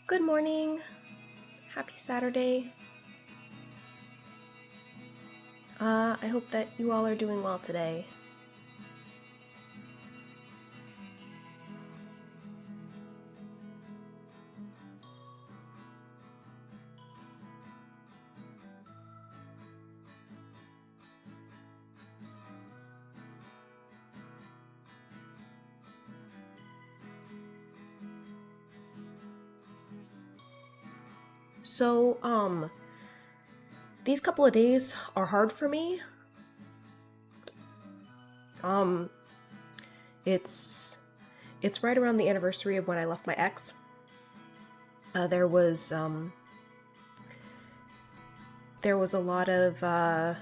Good morning. Happy Saturday. I hope that you all are doing well today. So, these couple of days are hard for me. Um, it's right around the anniversary of when I left my ex. There was a lot of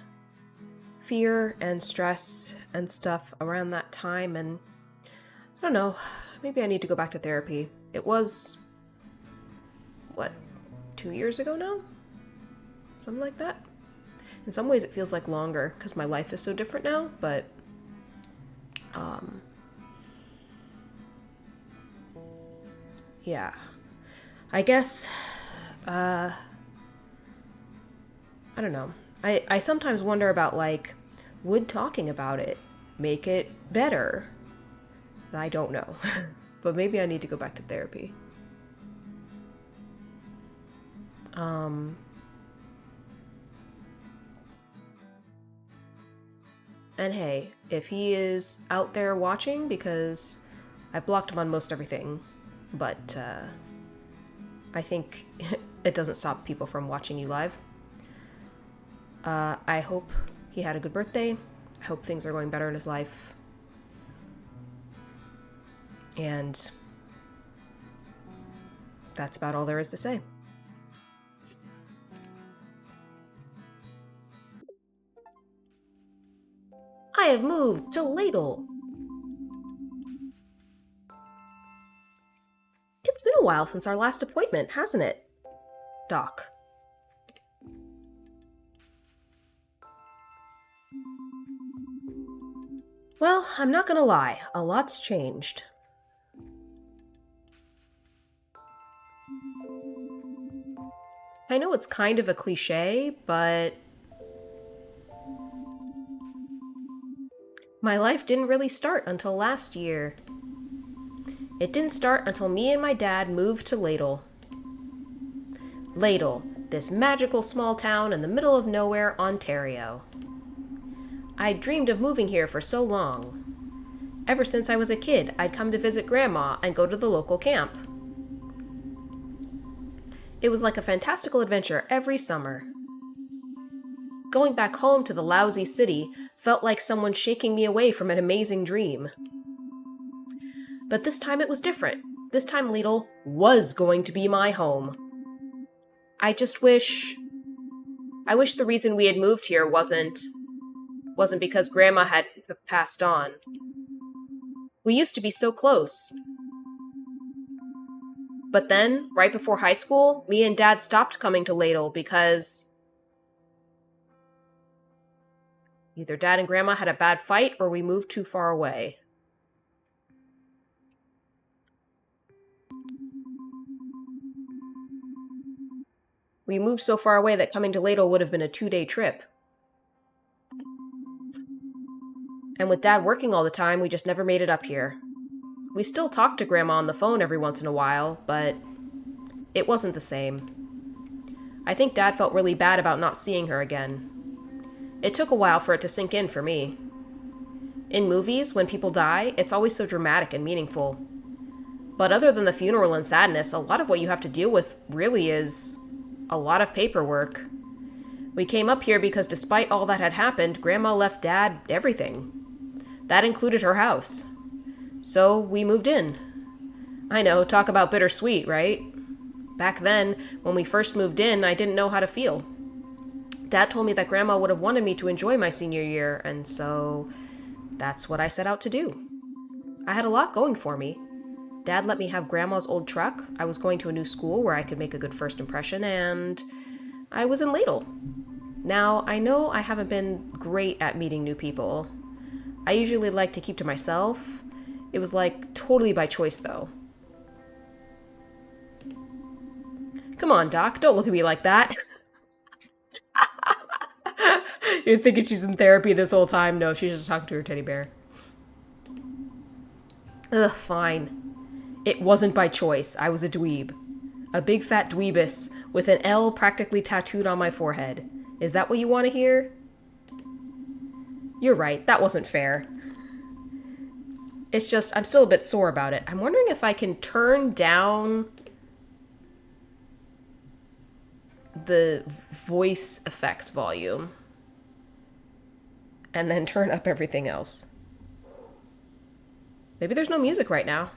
fear and stress and stuff around that time, and I don't know, maybe I need to go back to therapy. It was, what, 2 years ago now? Something like that. In some ways it feels like longer because my life is so different now, but yeah. I guess I don't know. I sometimes wonder about, like, would talking about it make it better? I don't know. But maybe I need to go back to therapy. Um and hey, if he is out there watching, because I blocked him on most everything, but I think it doesn't stop people from watching you live. I hope he had a good birthday. I hope things are going better in his life. And that's about all there is to say. I have moved to Ladle. It's been a while since our last appointment, hasn't it, Doc? Well, I'm not gonna lie, a lot's changed. I know it's kind of a cliche, but my life didn't really start until last year. It didn't start until me and my dad moved to Ladle. Ladle, this magical small town in the middle of nowhere, Ontario. I'd dreamed of moving here for so long. Ever since I was a kid, I'd come to visit Grandma and go to the local camp. It was like a fantastical adventure every summer. Going back home to the lousy city felt like someone shaking me away from an amazing dream. But this time it was different. This time Lidl was going to be my home. I wish the reason we had moved here wasn't because Grandma had passed on. We used to be so close. But then, right before high school, me and Dad stopped coming to Ladle because either Dad and Grandma had a bad fight or we moved too far away. We moved so far away that coming to Ladle would have been a 2-day trip. And with Dad working all the time, we just never made it up here. We still talked to Grandma on the phone every once in a while, but it wasn't the same. I think Dad felt really bad about not seeing her again. It took a while for it to sink in for me. In movies, when people die, it's always so dramatic and meaningful. But other than the funeral and sadness, a lot of what you have to deal with really is a lot of paperwork. We came up here because despite all that had happened, Grandma left Dad everything. That included her house. So we moved in. I know, talk about bittersweet, right? Back then, when we first moved in, I didn't know how to feel. Dad told me that Grandma would have wanted me to enjoy my senior year, and so that's what I set out to do. I had a lot going for me. Dad let me have Grandma's old truck, I was going to a new school where I could make a good first impression, and I was in Ladle. Now, I know I haven't been great at meeting new people. I usually like to keep to myself. It was like totally by choice, though. Come on, Doc, don't look at me like that. You're thinking she's in therapy this whole time? No, she's just talking to her teddy bear. Ugh, fine. It wasn't by choice. I was a dweeb. A big fat dweebus with an L practically tattooed on my forehead. Is that what you want to hear? You're right, that wasn't fair. It's just, I'm still a bit sore about it. I'm wondering if I can turn down the voice effects volume and then turn up everything else. Maybe there's no music right now.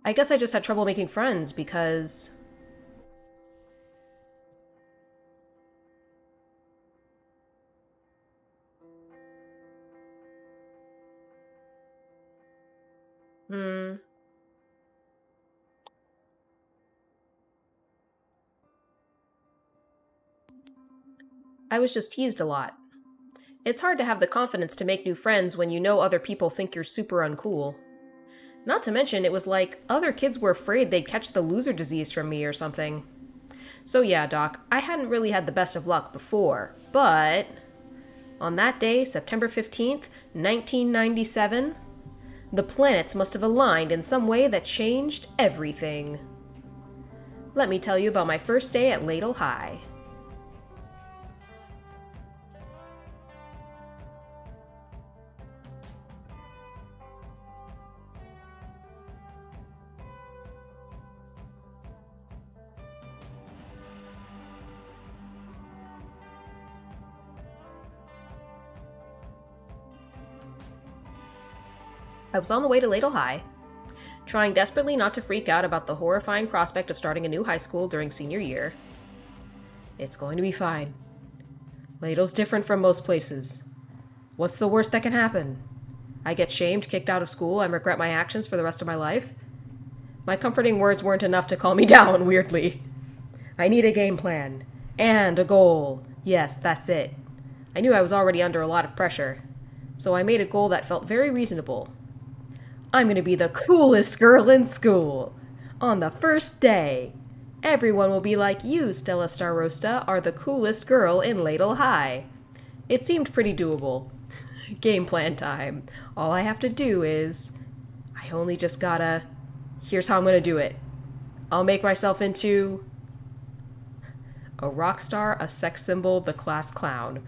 I guess I just had trouble making friends because... I was just teased a lot. It's hard to have the confidence to make new friends when you know other people think you're super uncool. Not to mention, it was like other kids were afraid they'd catch the loser disease from me or something. So yeah, Doc, I hadn't really had the best of luck before, but... On that day, September 15th, 1997, the planets must have aligned in some way that changed everything. Let me tell you about my first day at Ladle High. I was on the way to Ladle High, trying desperately not to freak out about the horrifying prospect of starting a new high school during senior year. It's going to be fine. Ladle's different from most places. What's the worst that can happen? I get shamed, kicked out of school, and regret my actions for the rest of my life? My comforting words weren't enough to calm me down, weirdly. I need a game plan. And a goal. Yes, that's it. I knew I was already under a lot of pressure, so I made a goal that felt very reasonable. I'm gonna be the coolest girl in school. On the first day. Everyone will be like, you, Stella Starosta, are the coolest girl in Ladle High. It seemed pretty doable. Game plan time. All I have to do is... I only just gotta... Here's how I'm gonna do it. I'll make myself into... a rock star, a sex symbol, the class clown.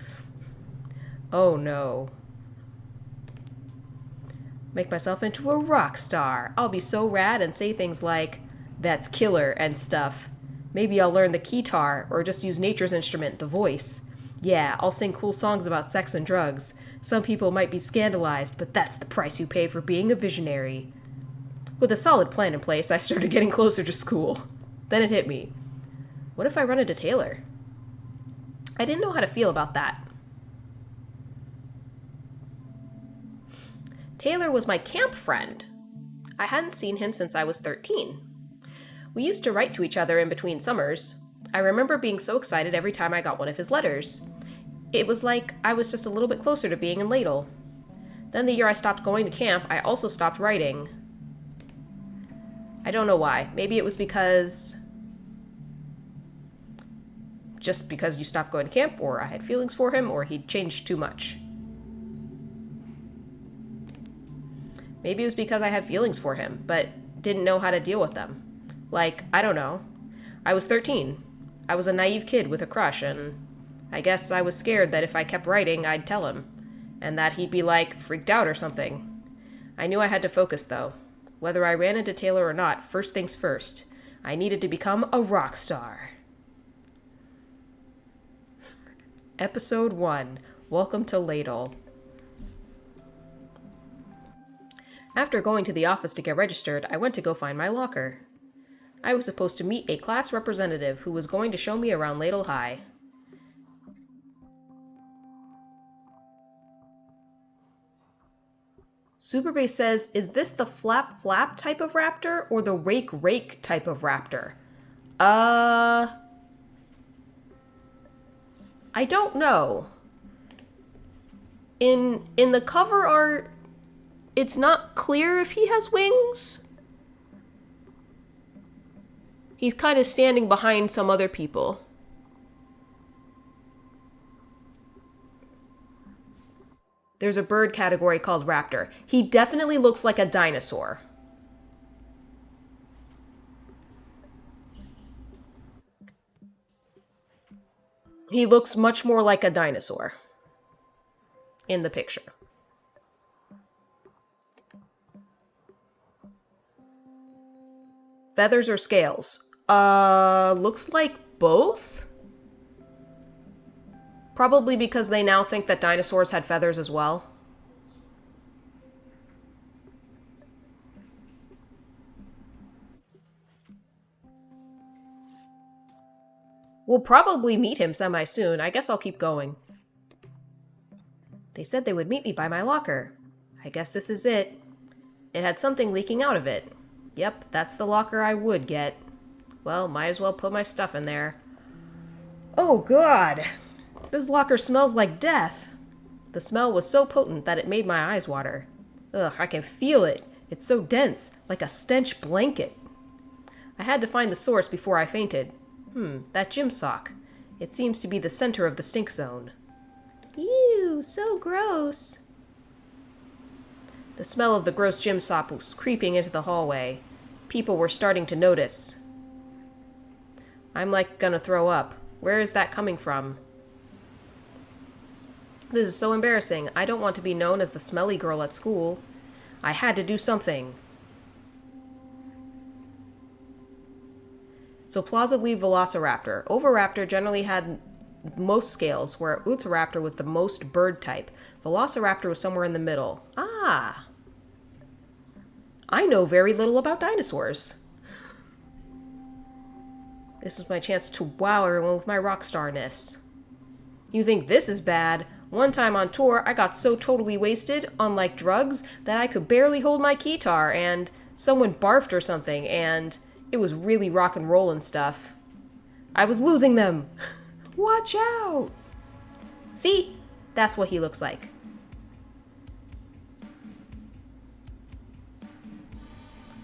Oh no. Make myself into a rock star. I'll be so rad and say things like, that's killer and stuff. Maybe I'll learn the keytar or just use nature's instrument, the voice. Yeah, I'll sing cool songs about sex and drugs. Some people might be scandalized, but that's the price you pay for being a visionary. With a solid plan in place, I started getting closer to school. Then it hit me. What if I run into Taylor? I didn't know how to feel about that. Taylor was my camp friend. I hadn't seen him since I was 13. We used to write to each other in between summers. I remember being so excited every time I got one of his letters. It was like I was just a little bit closer to being in Ladle. Then the year I stopped going to camp, I also stopped writing. I don't know why. Maybe it was because... just because you stopped going to camp, or I had feelings for him, or he'd changed too much. Maybe it was because I had feelings for him, but didn't know how to deal with them. Like, I don't know. I was 13. I was a naive kid with a crush, and I guess I was scared that if I kept writing, I'd tell him, and that he'd be, like, freaked out or something. I knew I had to focus, though. Whether I ran into Taylor or not, first things first. I needed to become a rock star. Episode 1. Welcome to Ladle. After going to the office to get registered, I went to go find my locker. I was supposed to meet a class representative who was going to show me around Ladle High. Superbase says, is this the flap flap type of raptor or the rake rake type of raptor? I don't know. In the cover art, It's not clear if he has wings. He's kind of standing behind some other people. There's a bird category called Raptor. He definitely looks like a dinosaur. He looks much more like a dinosaur in the picture. Feathers or scales? Looks like both? Probably because they now think that dinosaurs had feathers as well. We'll probably meet him semi-soon. I guess I'll keep going. They said they would meet me by my locker. I guess this is it. It had something leaking out of it. Yep, that's the locker I would get. Well, might as well put my stuff in there. Oh god! This locker smells like death. The smell was so potent that it made my eyes water. Ugh, I can feel it. It's so dense, like a stench blanket. I had to find the source before I fainted. That gym sock. It seems to be the center of the stink zone. Ew, so gross. The smell of the gross gym sock was creeping into the hallway. People were starting to notice. I'm like gonna throw up. Where is that coming from? This is so embarrassing. I don't want to be known as the smelly girl at school. I had to do something. So plausibly Velociraptor. Oviraptor generally had most scales, where Utahraptor was the most bird type. Velociraptor was somewhere in the middle. Ah! I know very little about dinosaurs. This is my chance to wow everyone with my rock starness. You think this is bad? One time on tour, I got so totally wasted on, like, drugs that I could barely hold my guitar, and someone barfed or something, and it was really rock and roll and stuff. I was losing them. Watch out! See? That's what he looks like.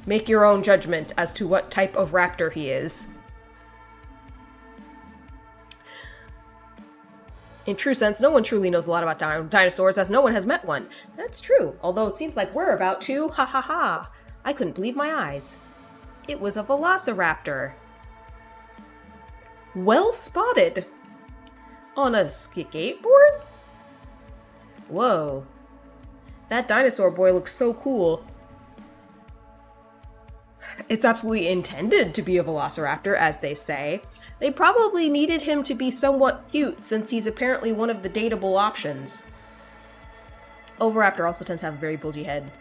Make your own judgment as to what type of raptor he is. In true sense, no one truly knows a lot about dinosaurs, as no one has met one. That's true, although it seems like we're about to. Ha ha ha. I couldn't believe my eyes. It was a velociraptor. Well spotted. On a skateboard? Whoa. That dinosaur boy looks so cool. It's absolutely intended to be a velociraptor, as they say. They probably needed him to be somewhat cute, since he's apparently one of the dateable options. Oviraptor also tends to have a very bulgy head.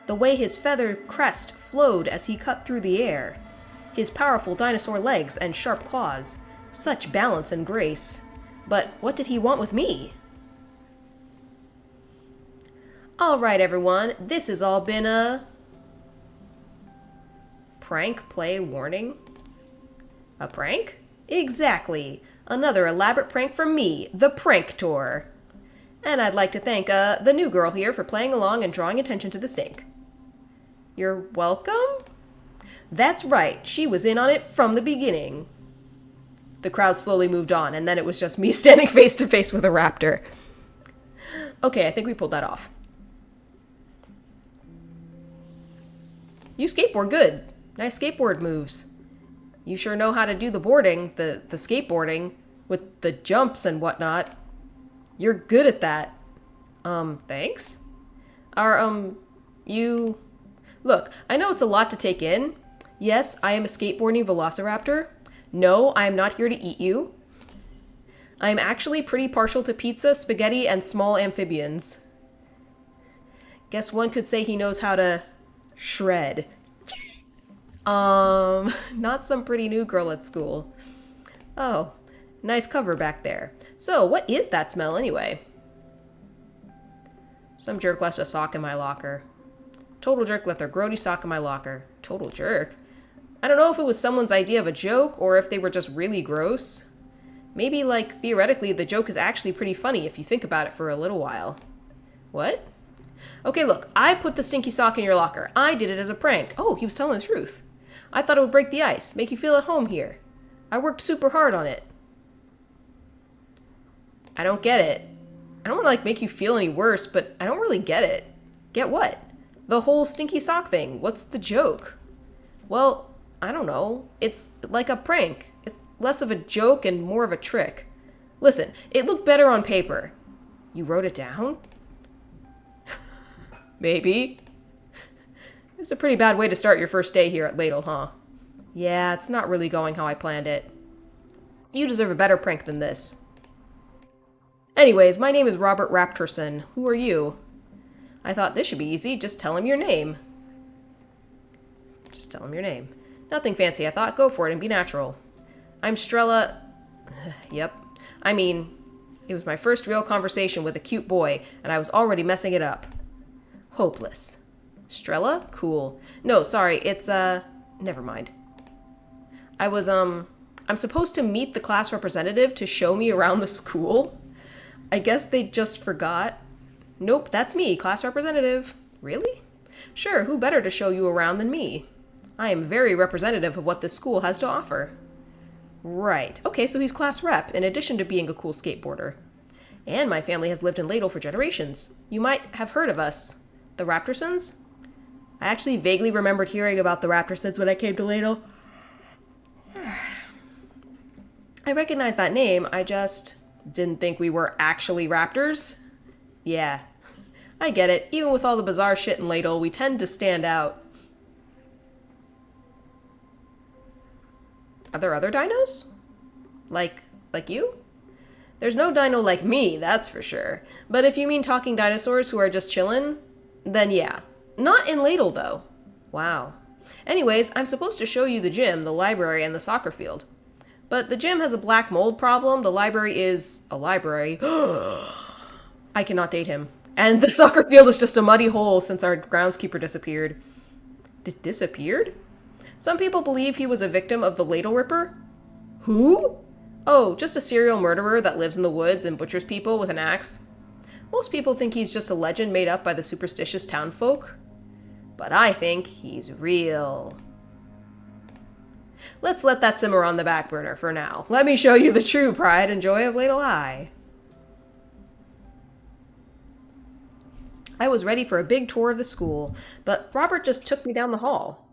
The way his feather crest flowed as he cut through the air. His powerful dinosaur legs and sharp claws. Such balance and grace. But what did he want with me? Alright everyone, this has all been a prank play warning? A prank? Exactly. Another elaborate prank from me, the Pranktor. And I'd like to thank the new girl here for playing along and drawing attention to the stink. You're welcome? That's right, she was in on it from the beginning. The crowd slowly moved on, and then it was just me standing face to face with a raptor. Okay, I think we pulled that off. You skateboard good. Nice skateboard moves. You sure know how to do the boarding, the skateboarding, with the jumps and whatnot. You're good at that. Thanks? You... Look, I know it's a lot to take in. Yes, I am a skateboarding velociraptor. No, I am not here to eat you. I am actually pretty partial to pizza, spaghetti, and small amphibians. Guess one could say he knows how to shred. Not some pretty new girl at school. Oh, nice cover back there. So, what is that smell anyway? Some jerk left a sock in my locker. Total jerk left their grody sock in my locker. Total jerk? I don't know if it was someone's idea of a joke or if they were just really gross. Maybe, like, theoretically, the joke is actually pretty funny if you think about it for a little while. What? Okay, look, I put the stinky sock in your locker. I did it as a prank. Oh, he was telling the truth. I thought it would break the ice, make you feel at home here. I worked super hard on it. I don't get it. I don't want to, like, make you feel any worse, but I don't really get it. Get what? The whole stinky sock thing. What's the joke? Well, I don't know. It's like a prank. It's less of a joke and more of a trick. Listen, it looked better on paper. You wrote it down? Maybe. It's a pretty bad way to start your first day here at Ladle, huh? Yeah, it's not really going how I planned it. You deserve a better prank than this. Anyways, my name is Robert Raptorson. Who are you? I thought this should be easy. Just tell him your name. Just tell him your name. Nothing fancy, I thought. Go for it and be natural. I'm Strella... Yep. I mean, it was my first real conversation with a cute boy, and I was already messing it up. Hopeless. Strella? Cool. No, sorry, it's, never mind. I'm supposed to meet the class representative to show me around the school. I guess they just forgot. Nope, that's me, class representative. Really? Sure, who better to show you around than me? I am very representative of what this school has to offer. Right. Okay, so he's class rep, in addition to being a cool skateboarder. And my family has lived in Ladle for generations. You might have heard of us. The Raptorsons? I actually vaguely remembered hearing about the Raptorsons when I came to Ladle. I recognize that name, I just didn't think we were actually raptors. Yeah, I get it. Even with all the bizarre shit in Ladle, we tend to stand out. Are there other dinos? Like you? There's no dino like me, that's for sure. But if you mean talking dinosaurs who are just chillin', then yeah. Not in Ladle, though. Wow. Anyways, I'm supposed to show you the gym, the library, and the soccer field. But the gym has a black mold problem, the library is a library. I cannot date him. And the soccer field is just a muddy hole since our groundskeeper disappeared. Disappeared? Some people believe he was a victim of the Ladle Ripper. Who? Oh, just a serial murderer that lives in the woods and butchers people with an axe. Most people think he's just a legend made up by the superstitious townfolk. But I think he's real. Let's let that simmer on the back burner for now. Let me show you the true pride and joy of Ladle High. I was ready for a big tour of the school, but Robert just took me down the hall.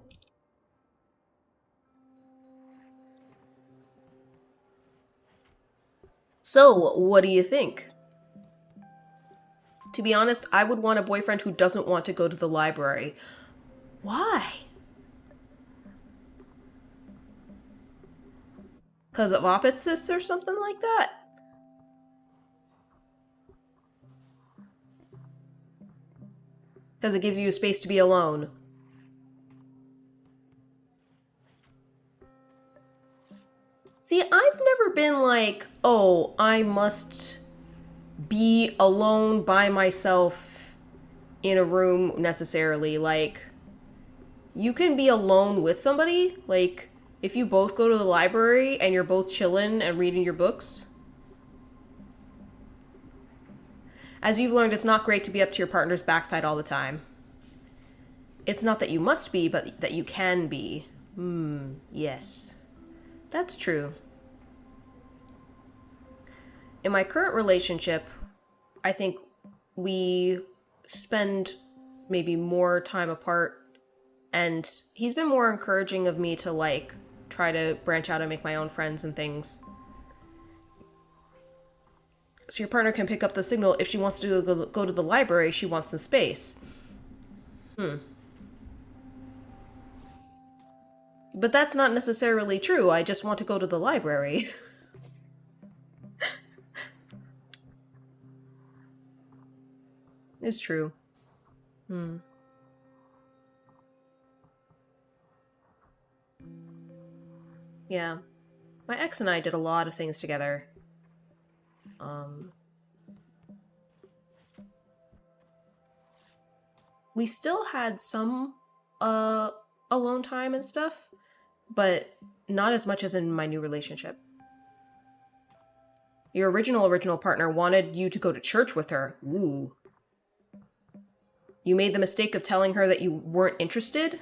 So, what do you think? To be honest, I would want a boyfriend who doesn't want to go to the library. Why? Because of opposites or something like that? Because it gives you a space to be alone. See, I've never been like, oh, I must be alone by myself in a room necessarily. Like, you can be alone with somebody. Like, if you both go to the library and you're both chilling and reading your books. As you've learned, it's not great to be up to your partner's backside all the time. It's not that you must be, but that you can be. Yes. That's true. In my current relationship, I think we spend maybe more time apart, and he's been more encouraging of me to, like, try to branch out and make my own friends and things. So your partner can pick up the signal if she wants to go to the library, she wants some space. But that's not necessarily true. I just want to go to the library. It's true. Yeah. My ex and I did a lot of things together. We still had some, alone time and stuff, but not as much as in my new relationship. Your original partner wanted you to go to church with her. Ooh. You made the mistake of telling her that you weren't interested?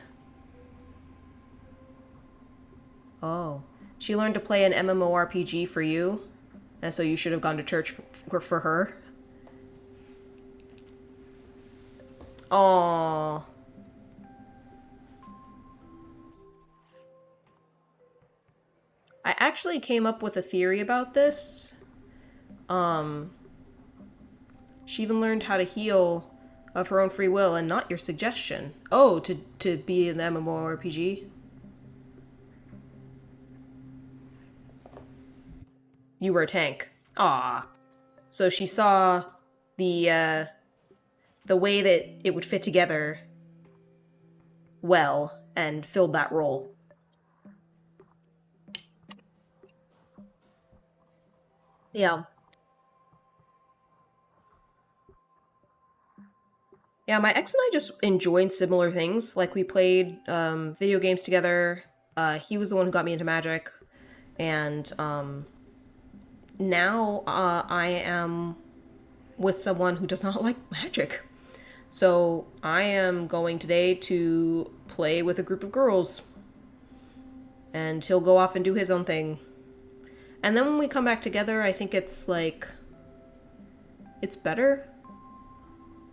Oh. She learned to play an MMORPG for you, and so you should have gone to church for her? Aww. I actually came up with a theory about this. Um, she even learned how to heal of her own free will and not your suggestion. Oh, to be an MMORPG? You were a tank. Ah. So she saw the way that it would fit together well and filled that role. Yeah. Yeah, my ex and I just enjoyed similar things. Like we played video games together. He was the one who got me into Magic, and now I am with someone who does not like Magic. So I am going today to play with a group of girls, and he'll go off and do his own thing. And then when we come back together, I think it's like it's better.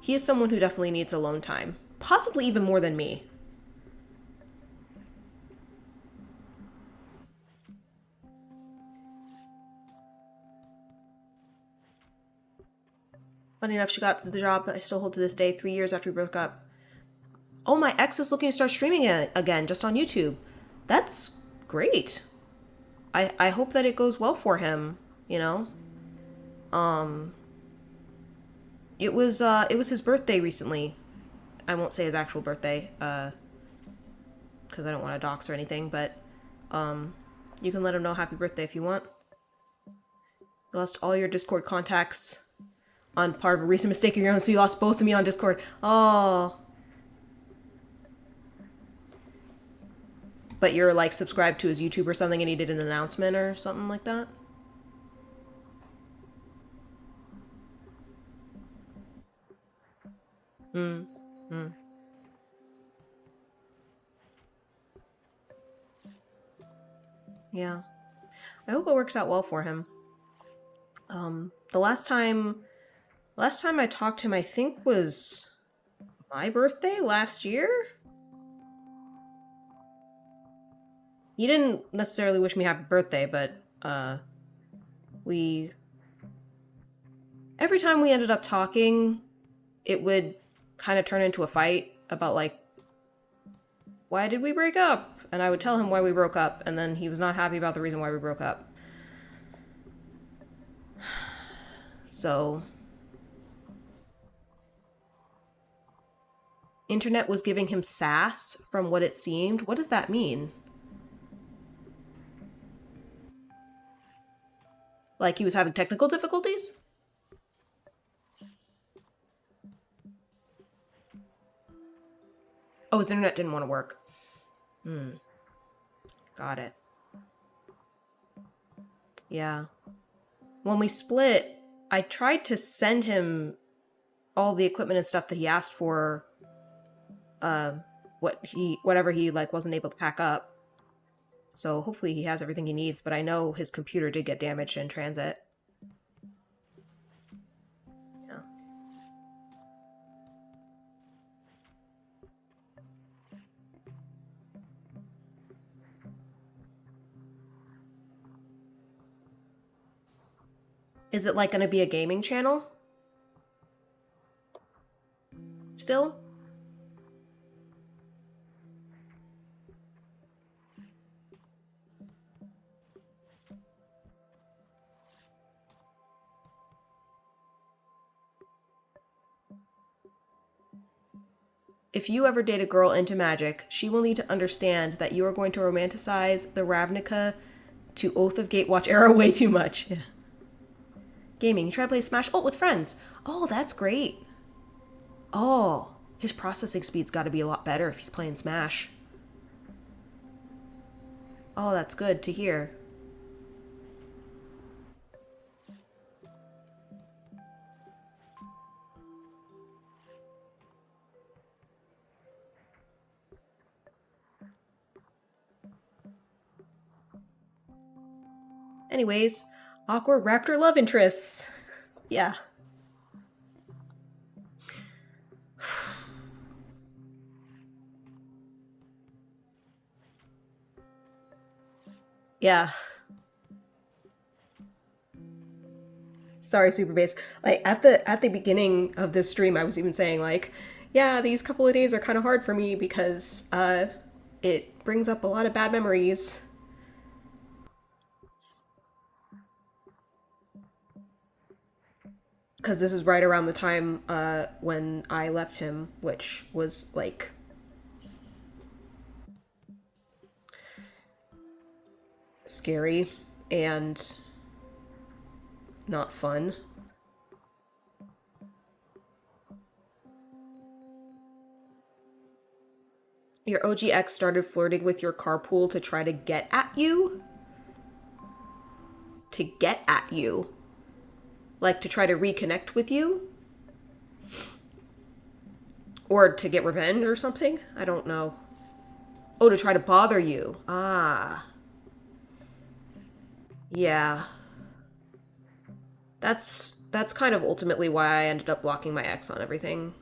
He is someone who definitely needs alone time, possibly even more than me. Funny enough, she got the job that I still hold to this day, 3 years after we broke up. Oh, my ex is looking to start streaming it again, just on YouTube. That's great. I hope that it goes well for him, you know? Um, it was his birthday recently. I won't say his actual birthday, because I don't want to dox or anything, but, you can let him know happy birthday if you want. You lost all your Discord contacts on part of a recent mistake of your own, so you lost both of me on Discord. Oh. But you're like subscribed to his YouTube or something and he did an announcement or something like that? Hmm. Hmm. Yeah. I hope it works out well for him. The last time I talked to him I think was my birthday last year? He didn't necessarily wish me happy birthday, but we every time we ended up talking, it would kind of turn into a fight about like why did we break up? And I would tell him why we broke up, and then he was not happy about the reason why we broke up. So, internet was giving him sass from what it seemed. What does that mean? Like he was having technical difficulties? Oh, his internet didn't want to work. Hmm. Got it. Yeah. When we split, I tried to send him all the equipment and stuff that he asked for, uh, whatever he like wasn't able to pack up. So hopefully he has everything he needs, but I know his computer did get damaged in transit. Yeah. Is it like going to be a gaming channel? Still? If you ever date a girl into magic, she will need to understand that you are going to romanticize the Ravnica to Oath of Gatewatch era way too much. Yeah. Gaming, you try to play Smash? Oh, with friends. Oh, that's great. Oh, his processing speed's got to be a lot better if he's playing Smash. Oh, that's good to hear. Anyways, awkward Raptor love interests. Yeah. Yeah. Sorry, Super Bass. Like at the beginning of this stream, I was even saying like, yeah, these couple of days are kind of hard for me because it brings up a lot of bad memories. Because this is right around the time when I left him, which was like scary and not fun. Your OGX started flirting with your carpool to try to get at you? To get at you? Like to try to reconnect with you? Or to get revenge or something? I don't know. Oh, to try to bother you. Ah. Yeah. That's kind of ultimately why I ended up blocking my ex on everything.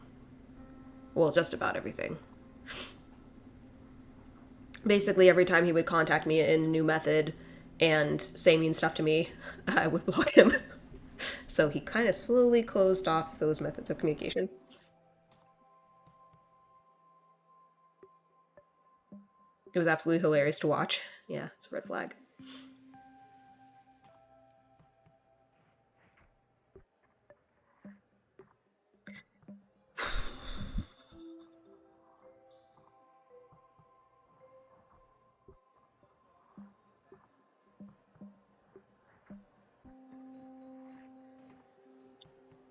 Well, just about everything. Basically, every time he would contact me in a new method and say mean stuff to me, I would block him. So he kind of slowly closed off those methods of communication. It was absolutely hilarious to watch. Yeah, it's a red flag.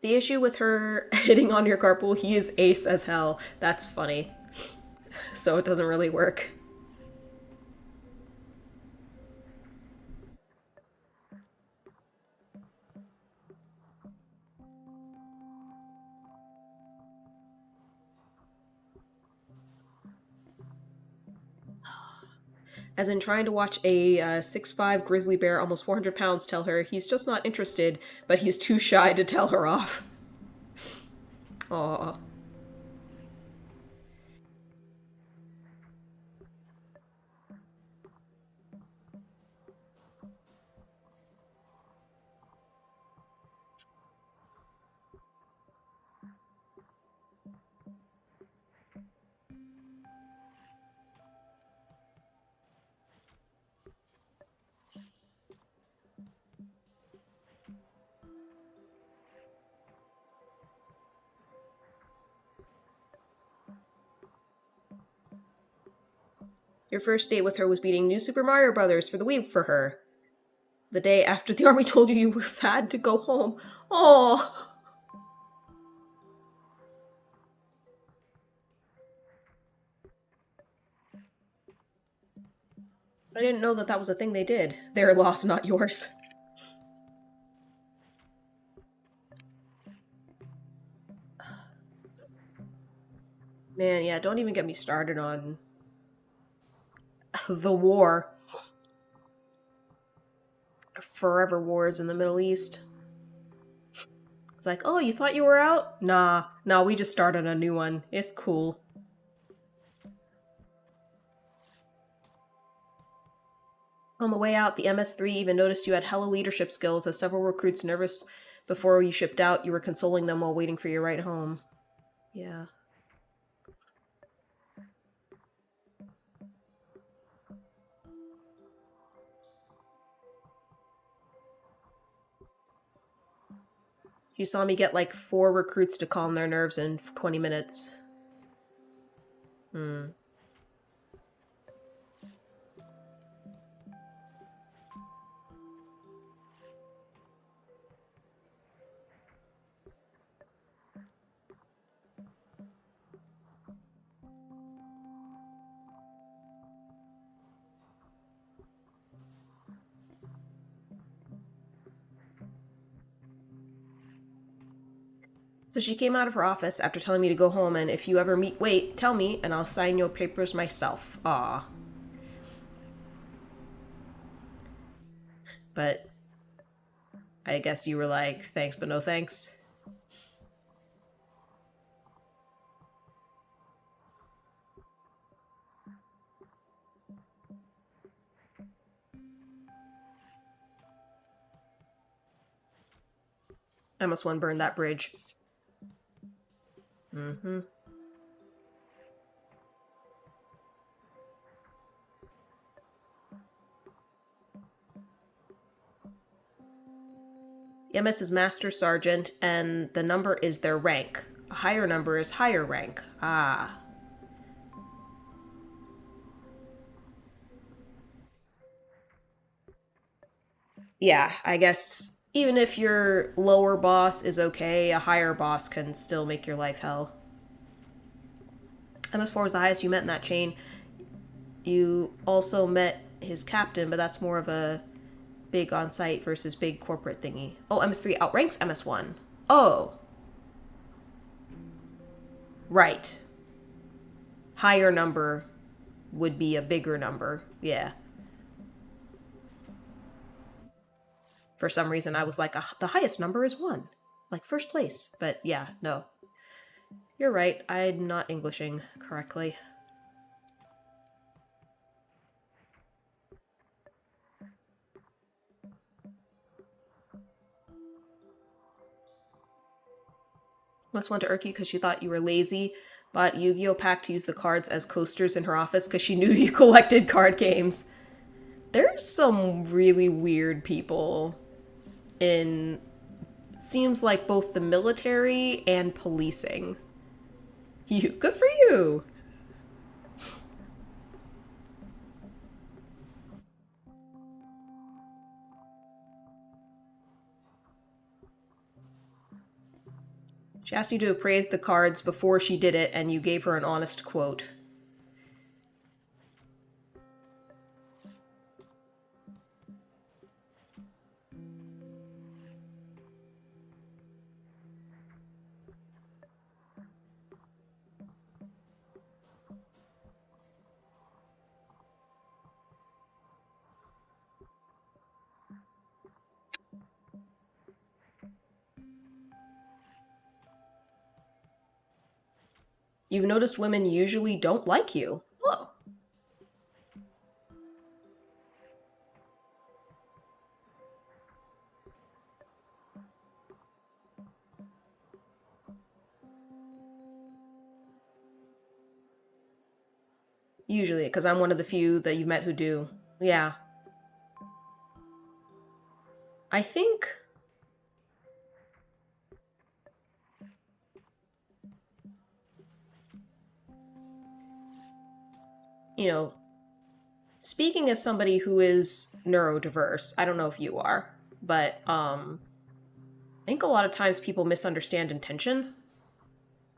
The issue with her hitting on your carpool, he is ace as hell. That's funny. So it doesn't really work. As in trying to watch a 6'5" grizzly bear, almost 400 pounds, tell her he's just not interested, but he's too shy to tell her off. Aww. Your first date with her was beating New Super Mario Brothers for the Wii for her. The day after the army told you were fat to go home. Oh. I didn't know that that was a thing they did. Their loss, not yours. Man, yeah, don't even get me started on the war. Forever wars in the Middle East. It's like, oh, you thought you were out? Nah, we just started a new one. It's cool. On the way out, the MS-3 even noticed you had hella leadership skills, as several recruits nervous before you shipped out, you were consoling them while waiting for your ride home. Yeah. You saw me get like 4 recruits to calm their nerves in 20 minutes. Hmm. So she came out of her office after telling me to go home, and if you ever wait, tell me, and I'll sign your papers myself. Ah. But I guess you were like, thanks but no thanks. MS1 burned that bridge. Mm-hmm. MS is Master Sergeant, and the number is their rank. A higher number is higher rank. Ah. Yeah, I guess even if your lower boss is okay, a higher boss can still make your life hell. MS4 was the highest you met in that chain. You also met his captain, but that's more of a big on site versus big corporate thingy. Oh, MS3 outranks MS1. Oh. Right. Higher number would be a bigger number. Yeah. For some reason, I was like, the highest number is 1. Like first place. But yeah, no. You're right. I'm not Englishing correctly. Must went to Urki because she thought you were lazy, bought Yu-Gi-Oh! Pack to use the cards as coasters in her office because she knew you collected card games. There's some really weird people in, seems like, both the military and policing. Good for you! She asked you to appraise the cards before she did it, and you gave her an honest quote. You've noticed women usually don't like you. Oh. Usually, because I'm one of the few that you've met who do. Yeah. I think... You know, speaking as somebody who is neurodiverse, I don't know if you are, but I think a lot of times people misunderstand intention,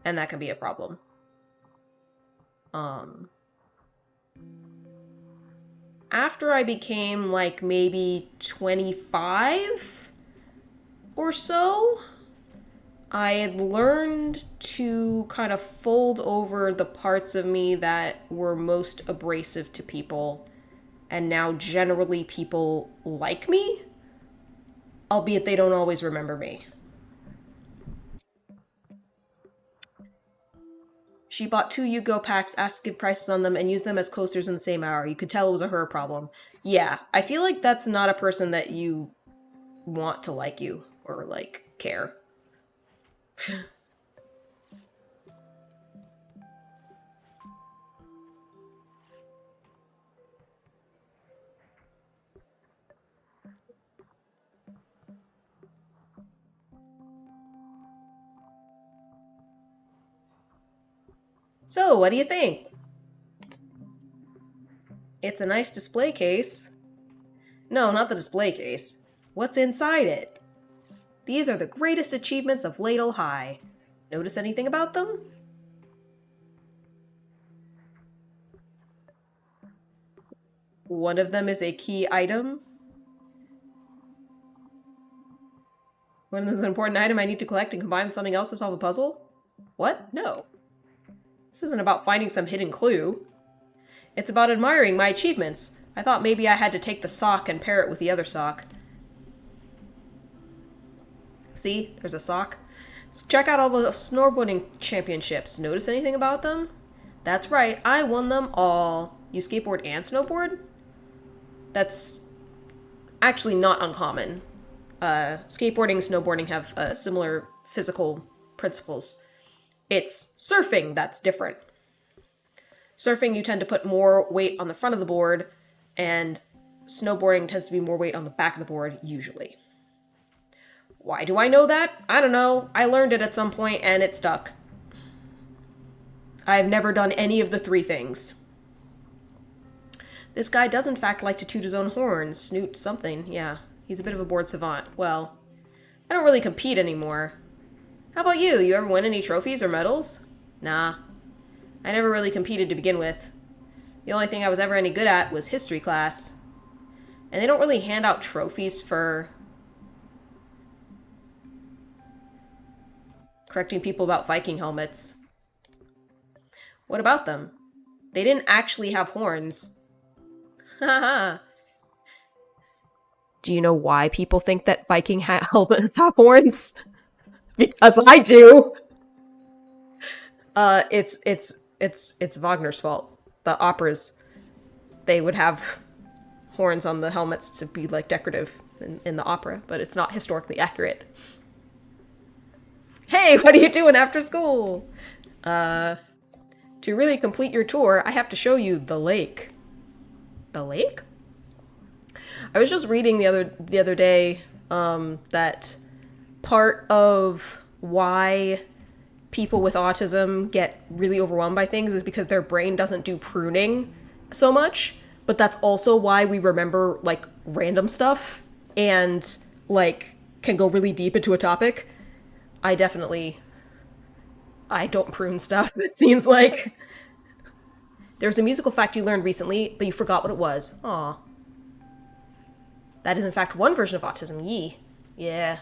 and that can be a problem. After I became like maybe 25 or so, I had learned to kind of fold over the parts of me that were most abrasive to people, and now generally people like me, albeit they don't always remember me. She bought 2 Yu-Gi-Oh packs, asked to give prices on them, and used them as coasters in the same hour. You could tell it was a her problem. Yeah, I feel like that's not a person that you want to like you or, like, care. So, what do you think? It's a nice display case. No, not the display case. What's inside it? These are the greatest achievements of Ladle High. Notice anything about them? One of them is a key item. One of them is an important item I need to collect and combine with something else to solve a puzzle? What? No. This isn't about finding some hidden clue. It's about admiring my achievements. I thought maybe I had to take the sock and pair it with the other sock. See, there's a sock. Check out all the snowboarding championships. Notice anything about them? That's right, I won them all. You skateboard and snowboard? That's actually not uncommon. Skateboarding and snowboarding have similar physical principles. It's surfing that's different. Surfing, you tend to put more weight on the front of the board, and snowboarding tends to be more weight on the back of the board, usually. Why do I know that? I don't know. I learned it at some point, and it stuck. I've never done any of the three things. This guy does in fact like to toot his own horn, snoot something, yeah. He's a bit of a bored savant. Well, I don't really compete anymore. How about you? You ever win any trophies or medals? Nah. I never really competed to begin with. The only thing I was ever any good at was history class. And they don't really hand out trophies for correcting people about Viking helmets. What about them? They didn't actually have horns. Haha. Do you know why people think that Viking helmets have horns? Because I do. It's Wagner's fault. The operas, they would have horns on the helmets to be like decorative in the opera, but it's not historically accurate. Hey, what are you doing after school? To really complete your tour, I have to show you the lake. The lake? I was just reading the other day that part of why people with autism get really overwhelmed by things is because their brain doesn't do pruning so much, but that's also why we remember like random stuff and like can go really deep into a topic. I don't prune stuff, it seems like. There's a musical fact you learned recently, but you forgot what it was. Aw. That is in fact one version of autism. Yee. Yeah.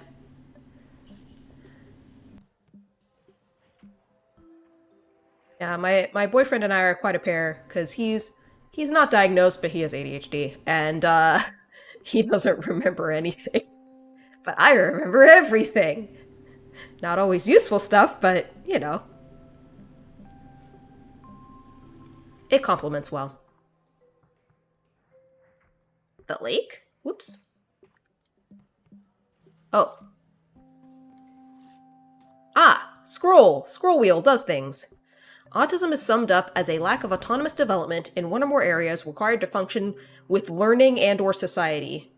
Yeah, my boyfriend and I are quite a pair, because he's not diagnosed, but he has ADHD, and he doesn't remember anything. But I remember everything. Not always useful stuff, but, you know. It complements well. The lake? Whoops. Oh. Ah, scroll. Scroll wheel does things. Autism is summed up as a lack of autonomous development in one or more areas required to function with learning and or society.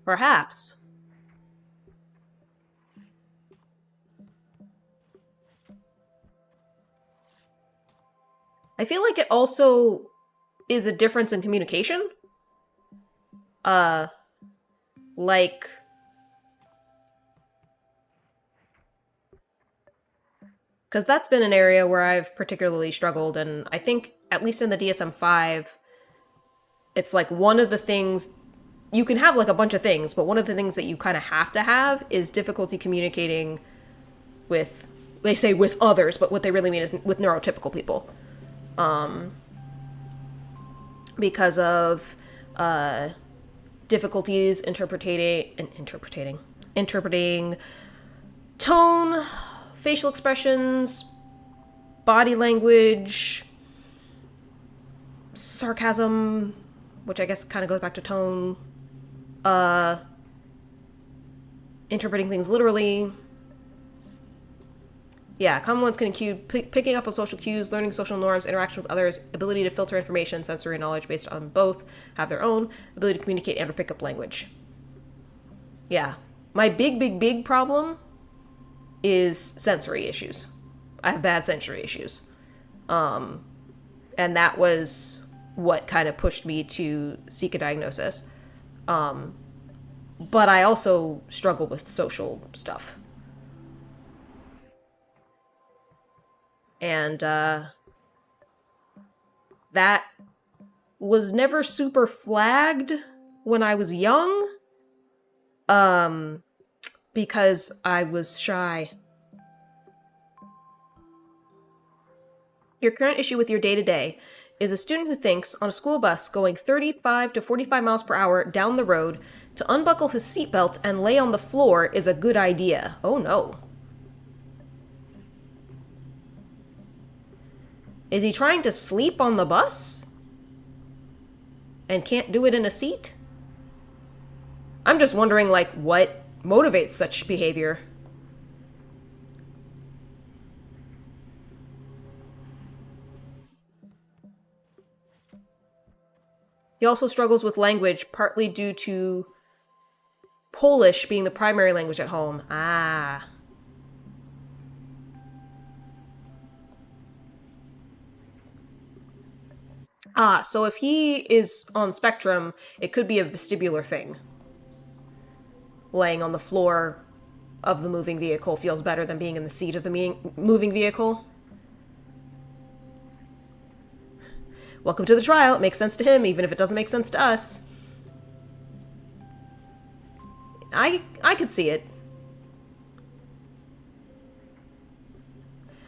Perhaps. I feel like it also is a difference in communication. Uh, like, because that's been an area where I've particularly struggled, and I think, at least in the DSM-5, it's like one of the things, you can have like a bunch of things, but one of the things that you kind of have to have is difficulty communicating with, they say with others, but what they really mean is with neurotypical people. Because of difficulties interpreting tone, facial expressions, body language, sarcasm, which I guess kind of goes back to tone, interpreting things literally. Yeah, common ones can include picking up on social cues, learning social norms, interaction with others, ability to filter information, sensory knowledge based on both, have their own, ability to communicate and or pick up language. Yeah. My big problem is sensory issues. I have bad sensory issues. And that was what kind of pushed me to seek a diagnosis. But I also struggle with social stuff. And that was never super flagged when I was young, because I was shy. Your current issue with your day-to-day. is a student who thinks on a school bus going 35 to 45 miles per hour down the road to unbuckle his seatbelt and lay on the floor is a good idea. Oh no. Is he trying to sleep on the bus? And can't do it in a seat? I'm just wondering, like, what motivates such behavior? He also struggles with language, partly due to Polish being the primary language at home. Ah. Ah, so if he is on spectrum, it could be a vestibular thing. Laying on the floor of the moving vehicle feels better than being in the seat of the moving vehicle. Welcome to the trial. It makes sense to him, even if it doesn't make sense to us. I could see it.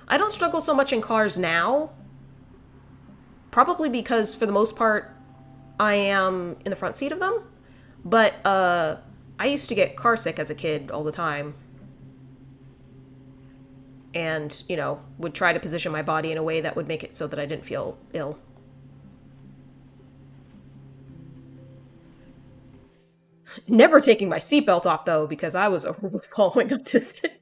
I don't struggle so much in cars now. Probably because, for the most part, I am in the front seat of them. But, I used to get car sick as a kid all the time. And, you know, would try to position my body in a way that would make it so that I didn't feel ill. Never taking my seatbelt off, though, because I was overflowing autistic.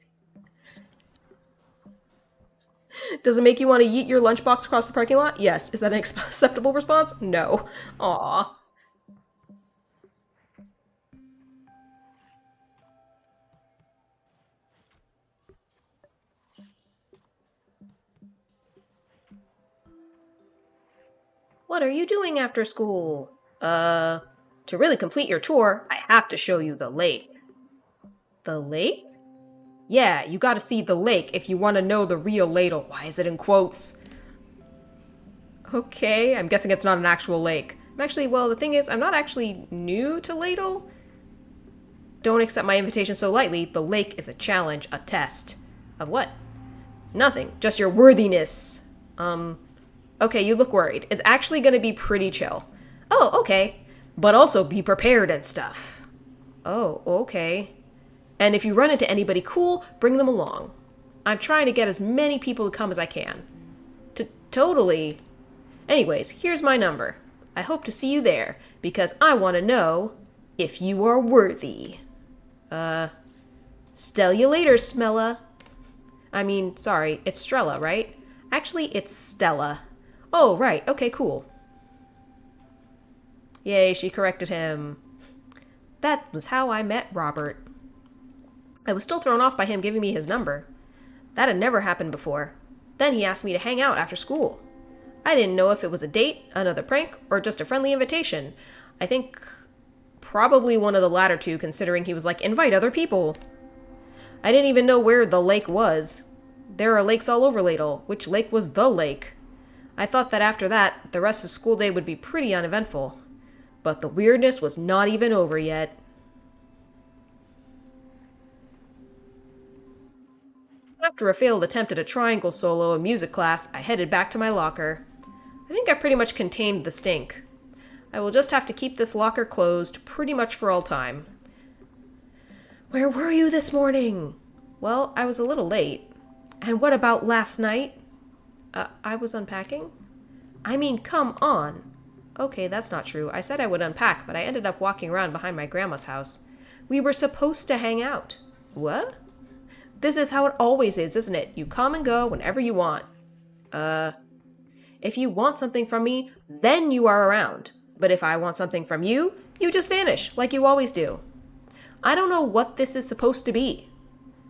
Does it make you want to yeet your lunchbox across the parking lot? Yes. Is that an acceptable response? No. Aww. What are you doing after school? To really complete your tour, I have to show you the lake. The lake? Yeah, you gotta see the lake if you want to know the real ladle. Why is it in quotes? Okay, I'm guessing it's not an actual lake. Well, the thing is, I'm not actually new to ladle. Don't accept my invitation so lightly. The lake is a challenge, a test. Of what? Nothing, just your worthiness. Okay, you look worried. It's actually gonna be pretty chill. Oh, okay. But also be prepared and stuff. Oh, okay. And if you run into anybody cool, bring them along. I'm trying to get as many people to come as I can. Totally. Anyways, here's my number. I hope to see you there, because I want to know if you are worthy. Stell you later, Smella. Sorry, it's Strella, right? Actually, it's Stella. Oh, right, okay, cool. Yay, she corrected him. That was how I met Robert. I was still thrown off by him giving me his number. That had never happened before. Then he asked me to hang out after school. I didn't know if it was a date, another prank, or just a friendly invitation. I think probably one of the latter two, considering he was like, invite other people. I didn't even know where the lake was. There are lakes all over Ladle. Which lake was the lake? I thought that after that, the rest of school day would be pretty uneventful. But the weirdness was not even over yet. After a failed attempt at a triangle solo in music class, I headed back to my locker. I think I pretty much contained the stink. I will just have to keep this locker closed pretty much for all time. Where were you this morning? Well, I was a little late. And what about last night? I was unpacking? Come on. Okay, that's not true. I said I would unpack, but I ended up walking around behind my grandma's house. We were supposed to hang out. What? This is how it always is, isn't it? You come and go whenever you want. If you want something from me, then you are around. But if I want something from you, you just vanish, like you always do. I don't know what this is supposed to be.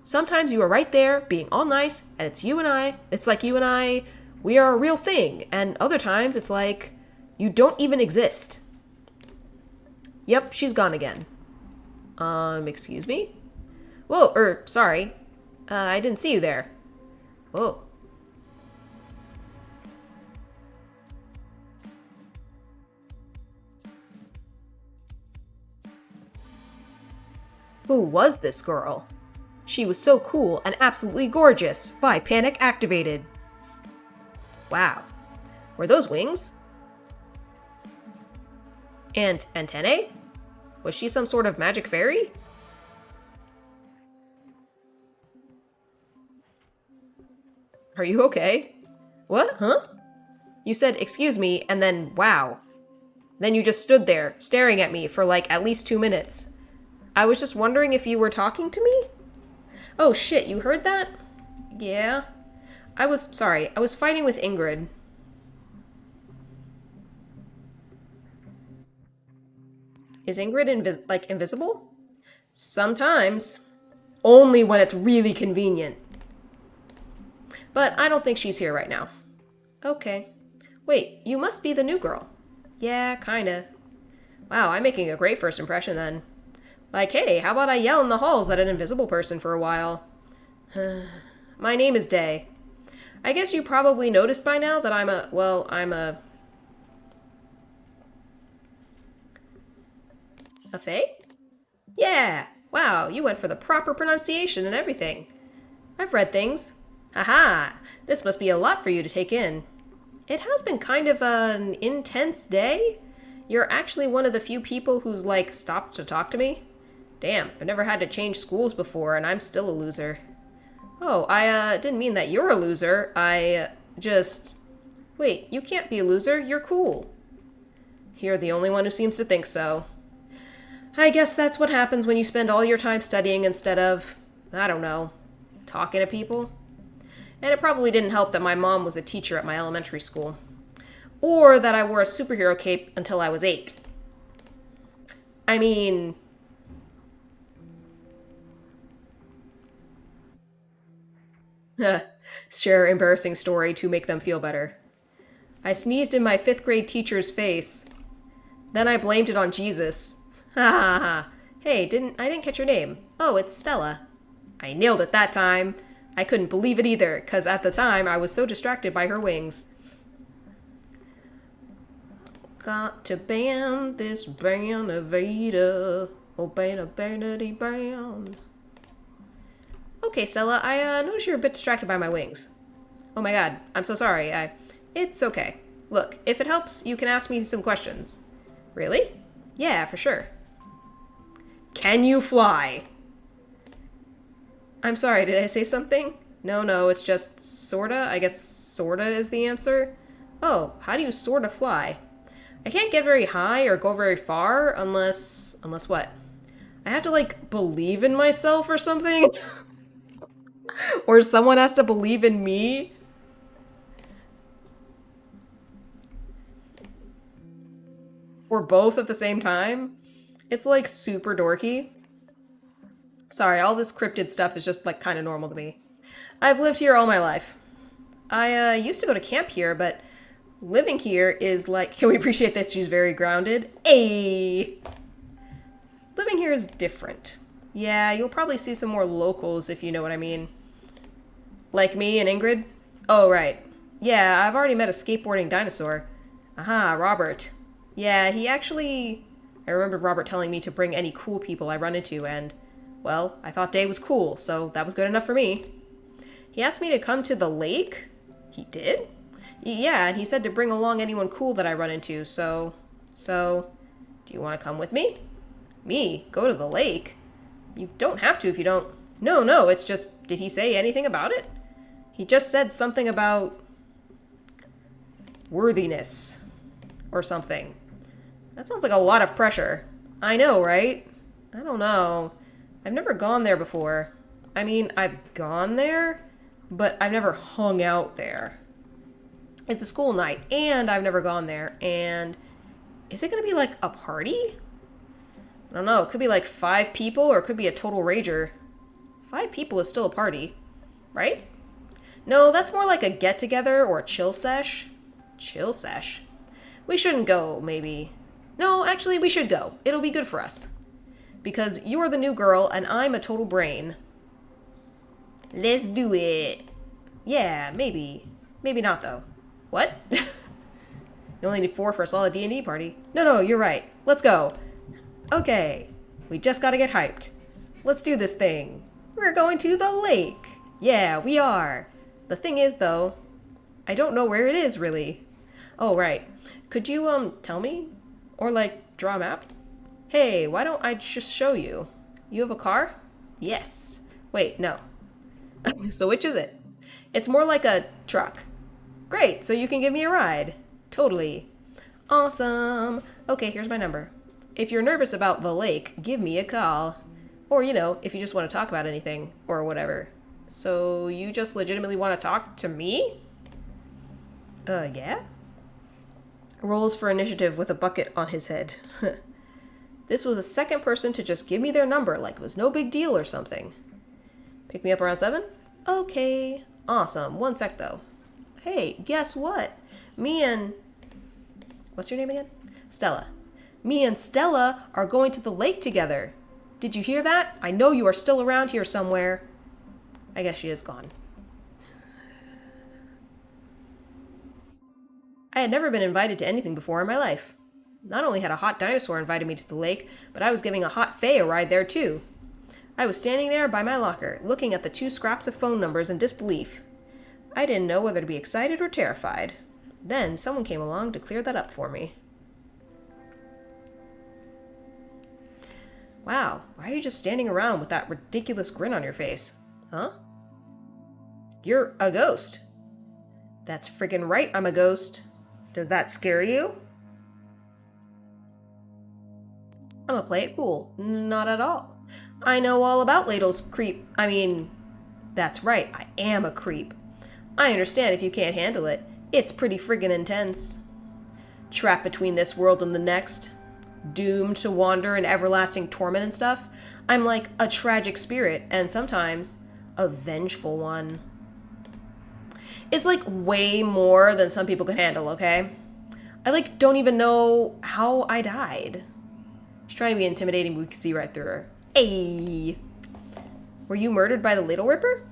Sometimes you are right there, being all nice, and it's you and I. It's like you and I, we are a real thing. And other times, it's like, you don't even exist. Yep, she's gone again. Excuse me? Whoa, sorry. I didn't see you there. Whoa. Who was this girl? She was so cool and absolutely gorgeous. Why, panic activated. Wow. Were those wings? And antennae? Was she some sort of magic fairy? Are you okay? What? Huh? You said, excuse me, and then, wow. Then you just stood there, staring at me for like at least 2 minutes. I was just wondering if you were talking to me? Oh shit, you heard that? Yeah. I was fighting with Ingrid. Is Ingrid invisible? Sometimes. Only when it's really convenient. But I don't think she's here right now. Okay. Wait, you must be the new girl. Yeah, kinda. Wow, I'm making a great first impression then. Like, hey, how about I yell in the halls at an invisible person for a while? My name is Day. I guess you probably noticed by now that I'm a fae? Yeah! Wow, you went for the proper pronunciation and everything. I've read things. Haha, this must be a lot for you to take in. It has been kind of an intense day. You're actually one of the few people who's, like, stopped to talk to me. Damn, I've never had to change schools before, and I'm still a loser. Oh, I didn't mean that you're a loser. Wait, you can't be a loser. You're cool. You're the only one who seems to think so. I guess that's what happens when you spend all your time studying instead of, I don't know, talking to people. And it probably didn't help that my mom was a teacher at my elementary school. Or that I wore a superhero cape until I was 8. I mean... share an embarrassing story to make them feel better. I sneezed in my 5th grade teacher's face. Then I blamed it on Jesus. Ha ha ha. Hey, I didn't catch your name. Oh, it's Stella. I nailed it that time. I couldn't believe it either, because at the time I was so distracted by her wings. Got to ban this band of Veda. Oh, banity band. Okay, Stella, I noticed you're a bit distracted by my wings. Oh my god, I'm so sorry. It's okay. Look, if it helps, you can ask me some questions. Really? Yeah, for sure. Can you fly? I'm sorry, did I say something? No, it's just sorta. I guess sorta is the answer. Oh, how do you sorta fly? I can't get very high or go very far unless what? I have to, like, believe in myself or something? Or someone has to believe in me? Or both at the same time? It's, like, super dorky. Sorry, all this cryptid stuff is just, like, kind of normal to me. I've lived here all my life. I used to go to camp here, but living here is like... Can we appreciate that she's very grounded? Ayy! Living here is different. Yeah, you'll probably see some more locals if you know what I mean. Like me and Ingrid? Oh, right. Yeah, I've already met a skateboarding dinosaur. Aha, Robert. Yeah, he actually... I remember Robert telling me to bring any cool people I run into, and... Well, I thought Day was cool, so that was good enough for me. He asked me to come to the lake? He did? Yeah, and he said to bring along anyone cool that I run into, so... Do you want to come with me? Me? Go to the lake? You don't have to if you don't... No, it's just... Did he say anything about it? He just said something about... worthiness. Or something. That sounds like a lot of pressure. I know, right? I don't know. I've never gone there before. I mean, I've gone there, but I've never hung out there. It's a school night, and I've never gone there, and... Is it gonna be like a party? I don't know, it could be like 5 people, or it could be a total rager. 5 people is still a party, right? No, that's more like a get-together or a chill sesh. Chill sesh? We shouldn't go, maybe. No, actually, we should go. It'll be good for us. Because you're the new girl, and I'm a total brain. Let's do it. Yeah, maybe. Maybe not, though. What? You only need 4 for a solid D&D party. No, you're right. Let's go. Okay. We just gotta get hyped. Let's do this thing. We're going to the lake. Yeah, we are. The thing is, though, I don't know where it is, really. Oh, right. Could you, tell me? Or like, draw a map? Hey, why don't I just show you? You have a car? Yes. Wait, no. So which is it? It's more like a truck. Great, so you can give me a ride. Totally. Awesome. Okay, here's my number. If you're nervous about the lake, give me a call. Or, if you just want to talk about anything, or whatever. So, you just legitimately want to talk to me? Yeah? Rolls for initiative with a bucket on his head. This was the second person to just give me their number like it was no big deal or something. Pick me up around 7? Okay. Awesome. One sec, though. Hey, guess what? Me and... What's your name again? Stella. Me and Stella are going to the lake together. Did you hear that? I know you are still around here somewhere. I guess she is gone. I had never been invited to anything before in my life. Not only had a hot dinosaur invited me to the lake, but I was giving a hot fae a ride there too. I was standing there by my locker, looking at the 2 scraps of phone numbers in disbelief. I didn't know whether to be excited or terrified. Then someone came along to clear that up for me. Wow, why are you just standing around with that ridiculous grin on your face? Huh? You're a ghost. That's friggin' right, I'm a ghost. Does that scare you? I'm gonna play it cool. Not at all. I know all about Ladle's creep. That's right, I am a creep. I understand if you can't handle it. It's pretty friggin' intense. Trapped between this world and the next. Doomed to wander in everlasting torment and stuff. I'm like a tragic spirit, and sometimes a vengeful one. It's like way more than some people can handle, okay? I don't even know how I died. She's trying to be intimidating, but we can see right through her. Hey! Were you murdered by the Ladle Ripper?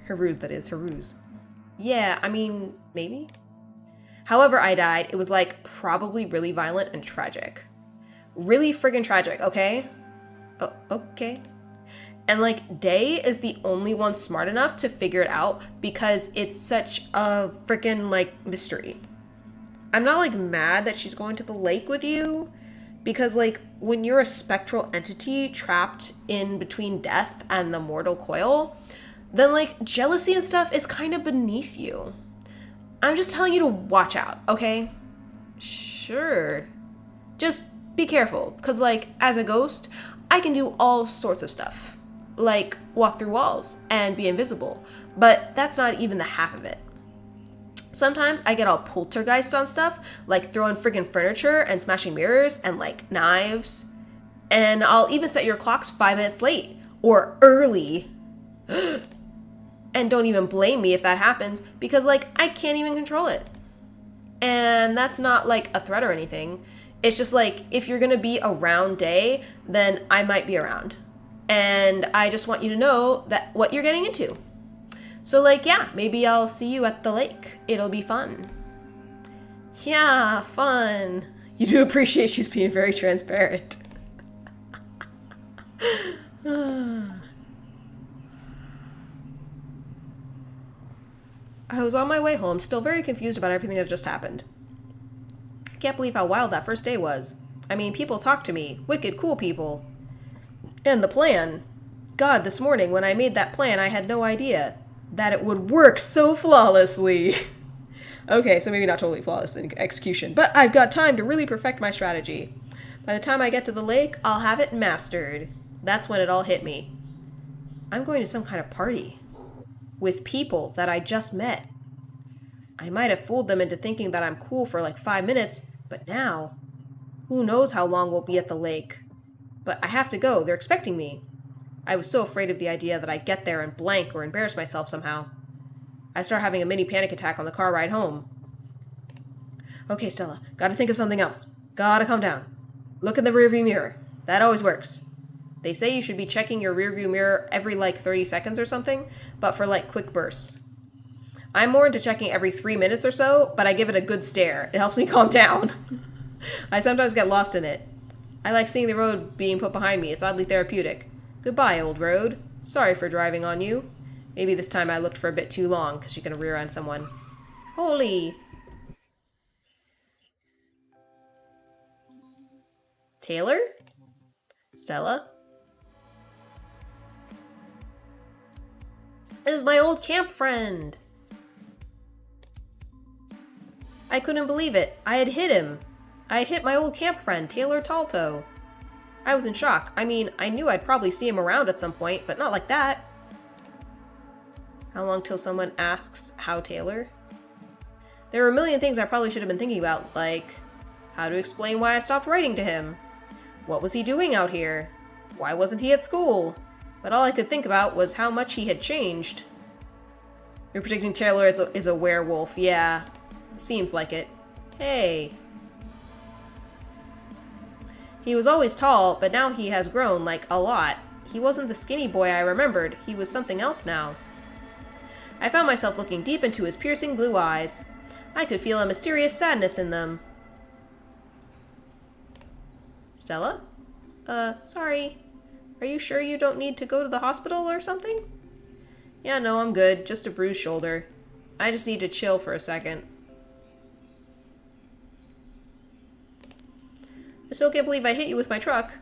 Her ruse, that is, her ruse. Yeah, maybe? However I died, it was probably really violent and tragic. Really friggin' tragic, okay? Oh, okay. And Day is the only one smart enough to figure it out because it's such a friggin' mystery. I'm not mad that she's going to the lake with you because when you're a spectral entity trapped in between death and the mortal coil, then jealousy and stuff is kind of beneath you. I'm just telling you to watch out, okay? Sure. Just be careful, because, as a ghost, I can do all sorts of stuff. Walk through walls and be invisible. But that's not even the half of it. Sometimes I get all poltergeist on stuff, throwing friggin' furniture and smashing mirrors and, knives. And I'll even set your clocks 5 minutes late. Or early. And don't even blame me if that happens, because, I can't even control it. And that's not, a threat or anything. It's just, if you're gonna be around Day, then I might be around. And I just want you to know that what you're getting into. So, yeah, maybe I'll see you at the lake. It'll be fun. Yeah, fun. You do appreciate she's being very transparent. I was on my way home, still very confused about everything that just happened. I can't believe how wild that first day was. People talked to me. Wicked cool people. And the plan. God, this morning when I made that plan, I had no idea that it would work so flawlessly. Okay, so maybe not totally flawless in execution, but I've got time to really perfect my strategy. By the time I get to the lake, I'll have it mastered. That's when it all hit me. I'm going to some kind of party. With people that I just met. I might have fooled them into thinking that I'm cool for 5 minutes, but now, who knows how long we'll be at the lake. But I have to go, they're expecting me. I was so afraid of the idea that I'd get there and blank or embarrass myself somehow. I start having a mini panic attack on the car ride home. Okay, Stella, gotta think of something else. Gotta calm down. Look in the rearview mirror. That always works. They say you should be checking your rearview mirror every 30 seconds or something, but for quick bursts. I'm more into checking every 3 minutes or so, but I give it a good stare. It helps me calm down. I sometimes get lost in it. I like seeing the road being put behind me. It's oddly therapeutic. Goodbye, old road. Sorry for driving on you. Maybe this time I looked for a bit too long, because you're going to rear end someone. Holy. Taylor? Stella? This is my old camp friend! I couldn't believe it. I had hit him. I had hit my old camp friend, Taylor Talto. I was in shock. I mean, I knew I'd probably see him around at some point, but not like that. How long till someone asks how Taylor? There were a million things I probably should have been thinking about, like how to explain why I stopped writing to him. What was he doing out here? Why wasn't he at school? But all I could think about was how much he had changed. You're predicting Taylor is a werewolf. Yeah, seems like it. Hey. He was always tall, but now he has grown, like, a lot. He wasn't the skinny boy I remembered. He was something else now. I found myself looking deep into his piercing blue eyes. I could feel a mysterious sadness in them. Stella? Sorry. Are you sure you don't need to go to the hospital or something? Yeah, no, I'm good. Just a bruised shoulder. I just need to chill for a second. I still can't believe I hit you with my truck.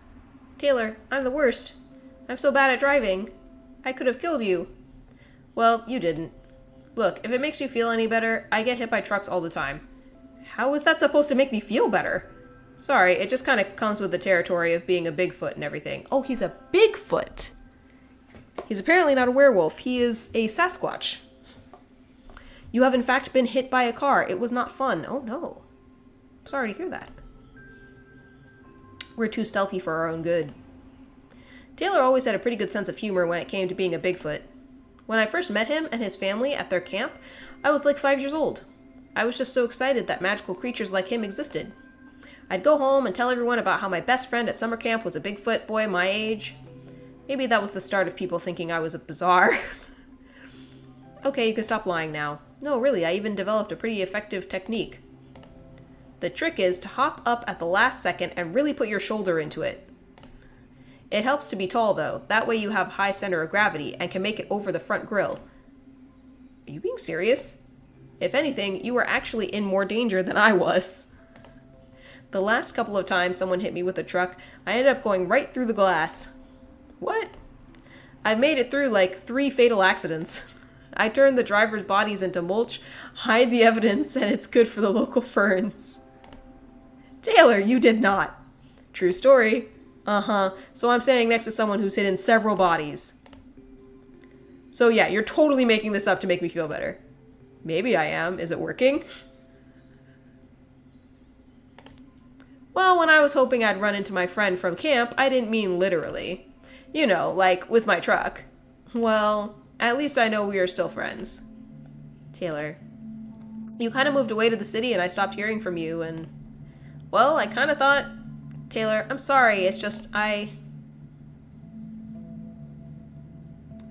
Taylor, I'm the worst. I'm so bad at driving. I could have killed you. Well, you didn't. Look, if it makes you feel any better, I get hit by trucks all the time. How is that supposed to make me feel better? Sorry, it just kind of comes with the territory of being a Bigfoot and everything. Oh, he's a Bigfoot! He's apparently not a werewolf. He is a Sasquatch. You have in fact been hit by a car. It was not fun. Oh no. I'm sorry to hear that. We're too stealthy for our own good. Taylor always had a pretty good sense of humor when it came to being a Bigfoot. When I first met him and his family at their camp, I was like 5 years old. I was just so excited that magical creatures like him existed. I'd go home and tell everyone about how my best friend at summer camp was a Bigfoot boy my age. Maybe that was the start of people thinking I was a bizarre. Okay, you can stop lying now. No, really, I even developed a pretty effective technique. The trick is to hop up at the last second and really put your shoulder into it. It helps to be tall, though. That way you have high center of gravity and can make it over the front grille. Are you being serious? If anything, you were actually in more danger than I was. The last couple of times someone hit me with a truck, I ended up going right through the glass. What? I've made it through like 3 fatal accidents. I turned the driver's bodies into mulch, hide the evidence, and it's good for the local ferns. Taylor, you did not. True story. Uh-huh. So I'm standing next to someone who's hidden several bodies. So yeah, you're totally making this up to make me feel better. Maybe I am. Is it working? Well, when I was hoping I'd run into my friend from camp, I didn't mean literally. You know, like with my truck. Well, at least I know we are still friends. Taylor. You kind of moved away to the city and I stopped hearing from you and... Well, I kind of thought... Taylor, I'm sorry, it's just It's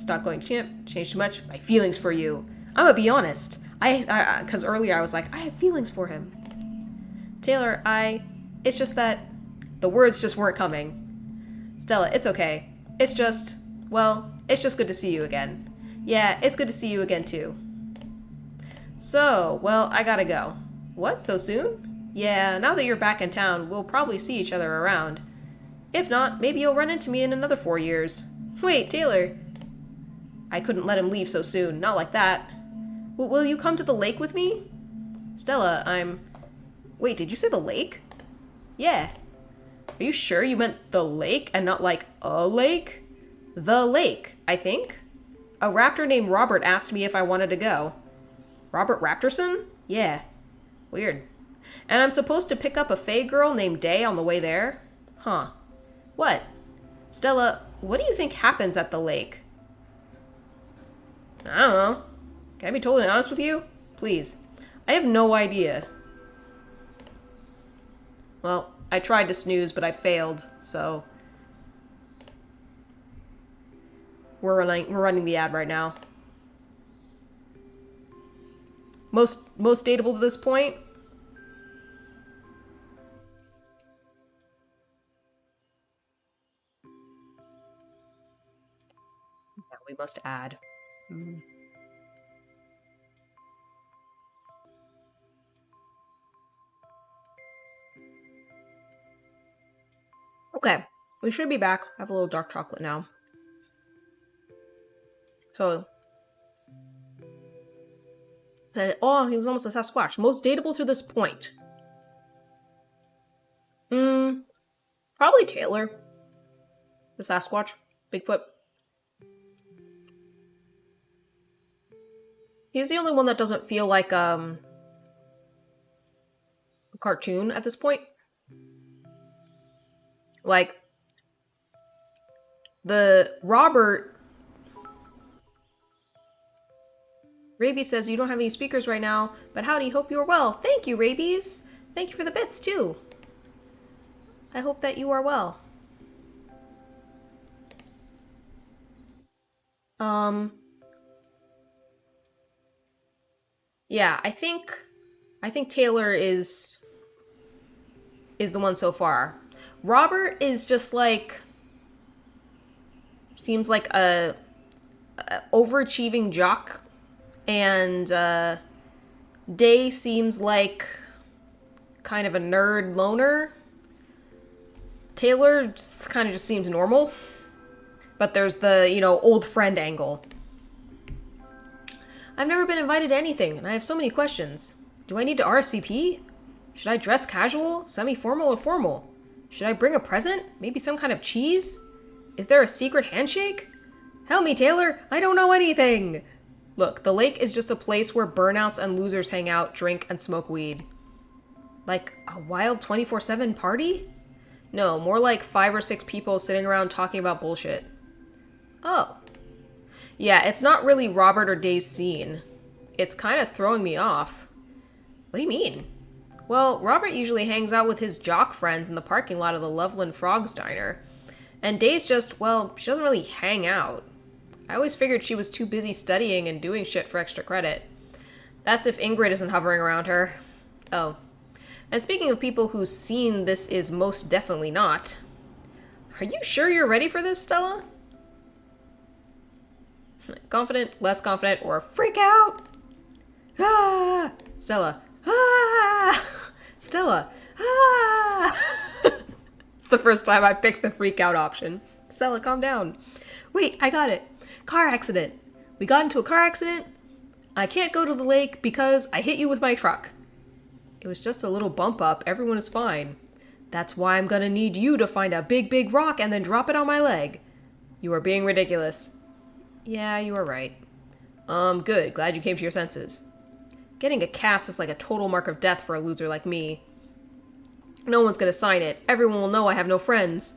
not going to change too much. My feelings for you. I'm gonna be honest. Because earlier I was like, I have feelings for him. Taylor, It's just that the words just weren't coming. Stella, it's okay. It's just good to see you again. Yeah, it's good to see you again too. So, well, I gotta go. What, so soon? Yeah, now that you're back in town, we'll probably see each other around. If not, maybe you'll run into me in another 4 years. Wait, Taylor. I couldn't let him leave so soon, not like that. Will you come to the lake with me? Stella, Wait, did you say the lake? Yeah. Are you sure you meant the lake and not like a lake? The lake, I think. A raptor named Robert asked me if I wanted to go. Robert Raptorson? Yeah. Weird. And I'm supposed to pick up a Fae girl named Day on the way there? Huh. What? Stella, what do you think happens at the lake? I don't know. Can I be totally honest with you? Please. I have no idea. Well, I tried to snooze, but I failed, so... We're running the ad right now. Most dateable to this point? Yeah, we must add. Okay, we should be back. I have a little dark chocolate now. So, said, oh, he was almost a Sasquatch. Most dateable to this point. Probably Taylor. The Sasquatch. Bigfoot. He's the only one that doesn't feel like, a cartoon at this point. Like, the Robert... Rabies says, you don't have any speakers right now, but howdy, hope you're well. Thank you, Rabies. Thank you for the bits, too. I hope that you are well. Yeah, I think Taylor is the one so far. Robert is just like, seems like a overachieving jock, and Day seems like kind of a nerd loner. Taylor kind of just seems normal, but there's the, old friend angle. I've never been invited to anything, and I have so many questions. Do I need to RSVP? Should I dress casual, semi-formal, or formal? Should I bring a present? Maybe some kind of cheese? Is there a secret handshake? Help me, Taylor! I don't know anything! Look, the lake is just a place where burnouts and losers hang out, drink, and smoke weed. Like a wild 24/7 party? No, more like 5 or 6 people sitting around talking about bullshit. Oh. Yeah, it's not really Robert or Day's scene. It's kind of throwing me off. What do you mean? Well, Robert usually hangs out with his jock friends in the parking lot of the Loveland Frogs Diner. And Day's just, well, she doesn't really hang out. I always figured she was too busy studying and doing shit for extra credit. That's if Ingrid isn't hovering around her. Oh. And speaking of people whose scene this is most definitely not, are you sure you're ready for this, Stella? Confident, less confident, or freak out? Ah! Stella. Ah! Stella. Ah! It's the first time I picked the freak out option. Stella, calm down. Wait, I got it. Car accident. We got into a car accident. I can't go to the lake because I hit you with my truck. It was just a little bump up. Everyone is fine. That's why I'm gonna need you to find a big, big rock and then drop it on my leg. You are being ridiculous. Yeah, you are right. Good. Glad you came to your senses. Getting a cast is like a total mark of death for a loser like me. No one's gonna sign it. Everyone will know I have no friends.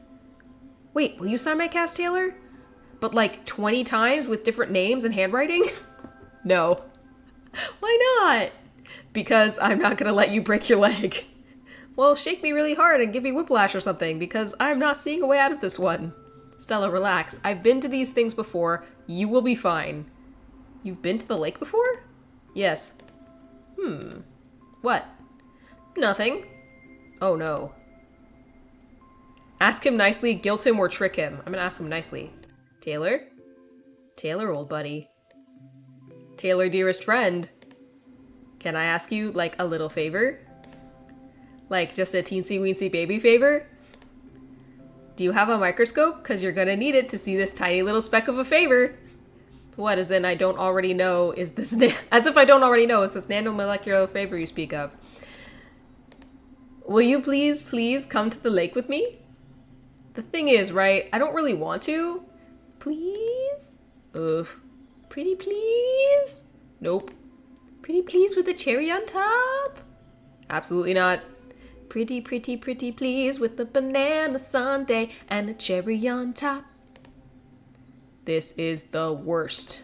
Wait, will you sign my cast, Taylor? But like 20 times with different names and handwriting? No. Why not? Because I'm not gonna let you break your leg. Well, shake me really hard and give me whiplash or something, because I'm not seeing a way out of this one. Stella, relax. I've been to these things before. You will be fine. You've been to the lake before? Yes. What? Nothing. Oh no. Ask him nicely, guilt him, or trick him. I'm gonna ask him nicely. Taylor? Taylor, old buddy. Taylor, dearest friend. Can I ask you, like, a little favor? Like, just a teensy-weensy baby favor? Do you have a microscope? Because you're gonna need it to see this tiny little speck of a favor. What, as in I don't already know is this... as if I don't already know is this nanomolecular favor you speak of. Will you please come to the lake with me? The thing is, right, I don't really want to. Please? Ugh. Pretty please? Nope. Pretty please with a cherry on top? Absolutely not. Pretty please with a banana sundae and a cherry on top. This is the worst.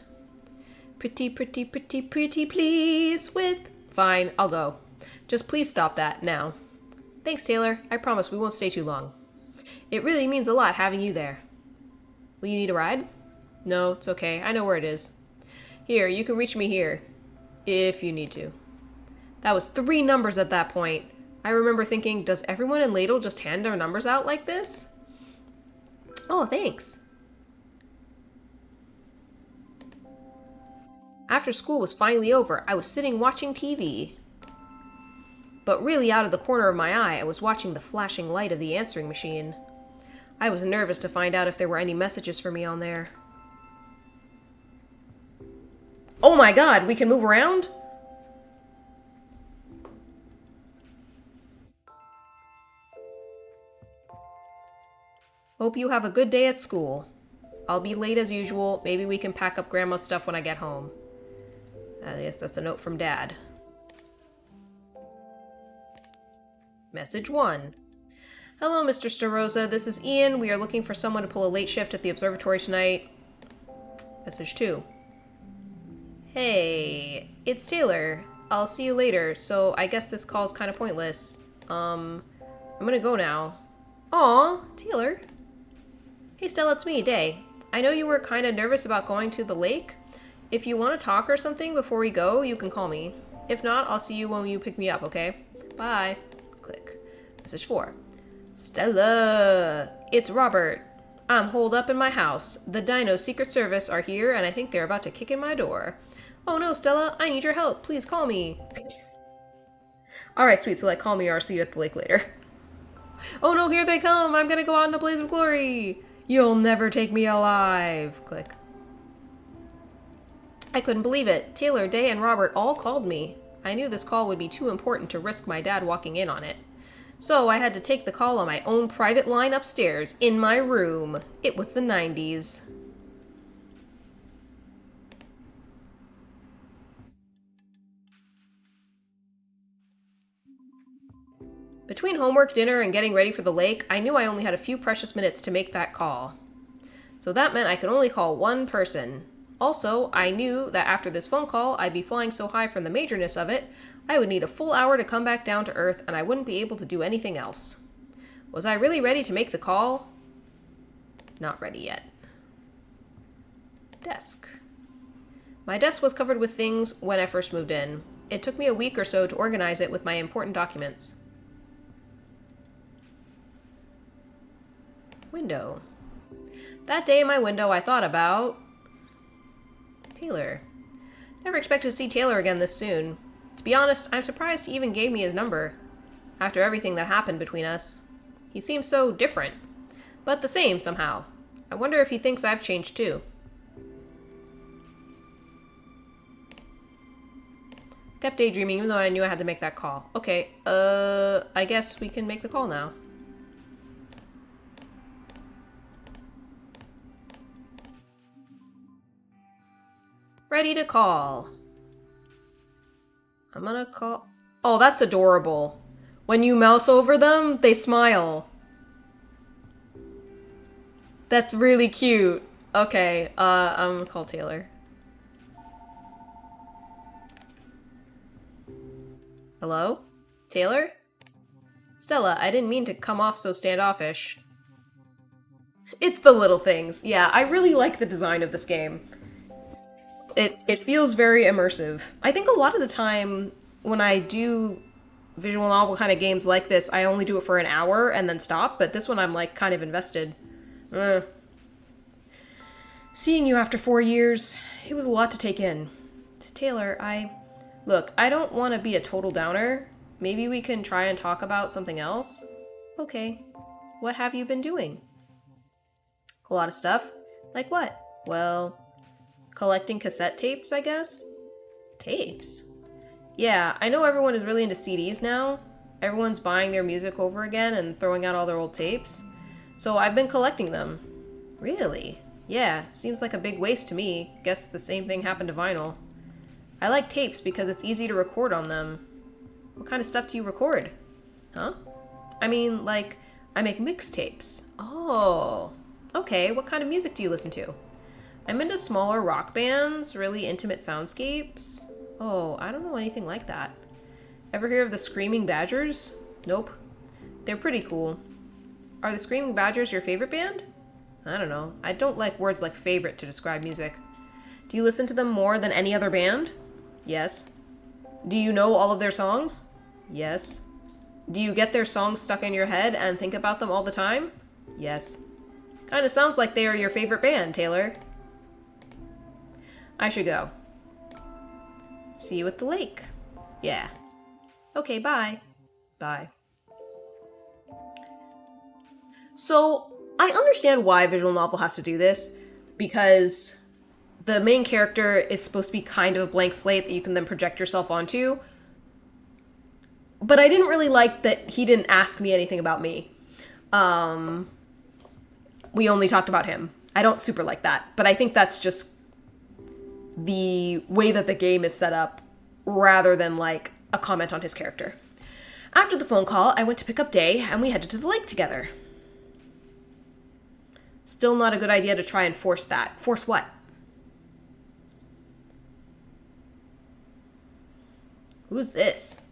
Pretty please with... Fine, I'll go. Just please stop that now. Thanks, Taylor. I promise we won't stay too long. It really means a lot having you there. Will you need a ride? No, it's okay. I know where it is. Here, you can reach me here. If you need to. That was 3 numbers at that point. I remember thinking, does everyone in Ladle just hand their numbers out like this? Oh, thanks. After school was finally over, I was sitting watching TV. But really out of the corner of my eye, I was watching the flashing light of the answering machine. I was nervous to find out if there were any messages for me on there. Oh my god, we can move around? Hope you have a good day at school. I'll be late as usual. Maybe we can pack up Grandma's stuff when I get home. I guess that's a note from Dad. Message 1. Hello, Mr. Starosa. This is Ian. We are looking for someone to pull a late shift at the observatory tonight. Message 2. Hey, it's Taylor. I'll see you later, so I guess this call's kind of pointless. I'm gonna go now. Aw, Taylor. Hey Stella, it's me, Day. I know you were kind of nervous about going to the lake. If you want to talk or something before we go, you can call me. If not, I'll see you when you pick me up, okay? Bye. Click. Message 4. Stella! It's Robert. I'm holed up in my house. The Dino Secret Service are here, and I think they're about to kick in my door. Oh no, Stella, I need your help. Please call me. Alright, sweet, so call me or I'll see you at the lake later. Oh no, here they come! I'm gonna go out in a blaze of glory! You'll never take me alive! Click. I couldn't believe it. Taylor, Day, and Robert all called me. I knew this call would be too important to risk my dad walking in on it. So I had to take the call on my own private line upstairs, in my room. It was the 90s. Between homework, dinner, and getting ready for the lake, I knew I only had a few precious minutes to make that call. So that meant I could only call one person. Also, I knew that after this phone call, I'd be flying so high from the majorness of it, I would need a full hour to come back down to Earth, and I wouldn't be able to do anything else. Was I really ready to make the call? Not ready yet. Desk. My desk was covered with things when I first moved in. It took me a week or so to organize it with my important documents. Window. That day in my window, I thought about Taylor. Never expected to see Taylor again this soon. To be honest, I'm surprised he even gave me his number. After everything that happened between us. He seems so different. But the same, somehow. I wonder if he thinks I've changed too. Kept daydreaming even though I knew I had to make that call. Okay, I guess we can make the call now. Ready to call. I'm gonna call... Oh, that's adorable. When you mouse over them, they smile. That's really cute. Okay, I'm gonna call Taylor. Hello? Taylor? Stella, I didn't mean to come off so standoffish. It's the little things. Yeah, I really like the design of this game. It feels very immersive. I think a lot of the time when I do visual novel kind of games like this, I only do it for an hour and then stop, but this one I'm like kind of invested. Seeing you after 4 years, it was a lot to take in. Taylor, Look, I don't want to be a total downer. Maybe we can try and talk about something else? Okay. What have you been doing? A lot of stuff. Like what? Well... collecting cassette tapes, I guess? Tapes? Yeah, I know everyone is really into CDs now. Everyone's buying their music over again and throwing out all their old tapes. So I've been collecting them. Really? Yeah, seems like a big waste to me. Guess the same thing happened to vinyl. I like tapes because it's easy to record on them. What kind of stuff do you record? Huh? I mean, like, I make mixtapes. Oh, okay. What kind of music do you listen to? I'm into smaller rock bands, really intimate soundscapes. Oh, I don't know anything like that. Ever hear of the Screaming Badgers? Nope. They're pretty cool. Are the Screaming Badgers your favorite band? I don't know. I don't like words like favorite to describe music. Do you listen to them more than any other band? Yes. Do you know all of their songs? Yes. Do you get their songs stuck in your head and think about them all the time? Yes. Kinda sounds like they are your favorite band, Taylor. I should go. See you at the lake. Yeah. Okay, bye. Bye. So, I understand why a visual novel has to do this, because the main character is supposed to be kind of a blank slate that you can then project yourself onto. But I didn't really like that he didn't ask me anything about me. We only talked about him. I don't super like that, but I think that's just the way that the game is set up rather than like a comment on his character. After the phone call, I went to pick up Day and we headed to the lake together. Still not a good idea to try and force that. Force what? Who's this?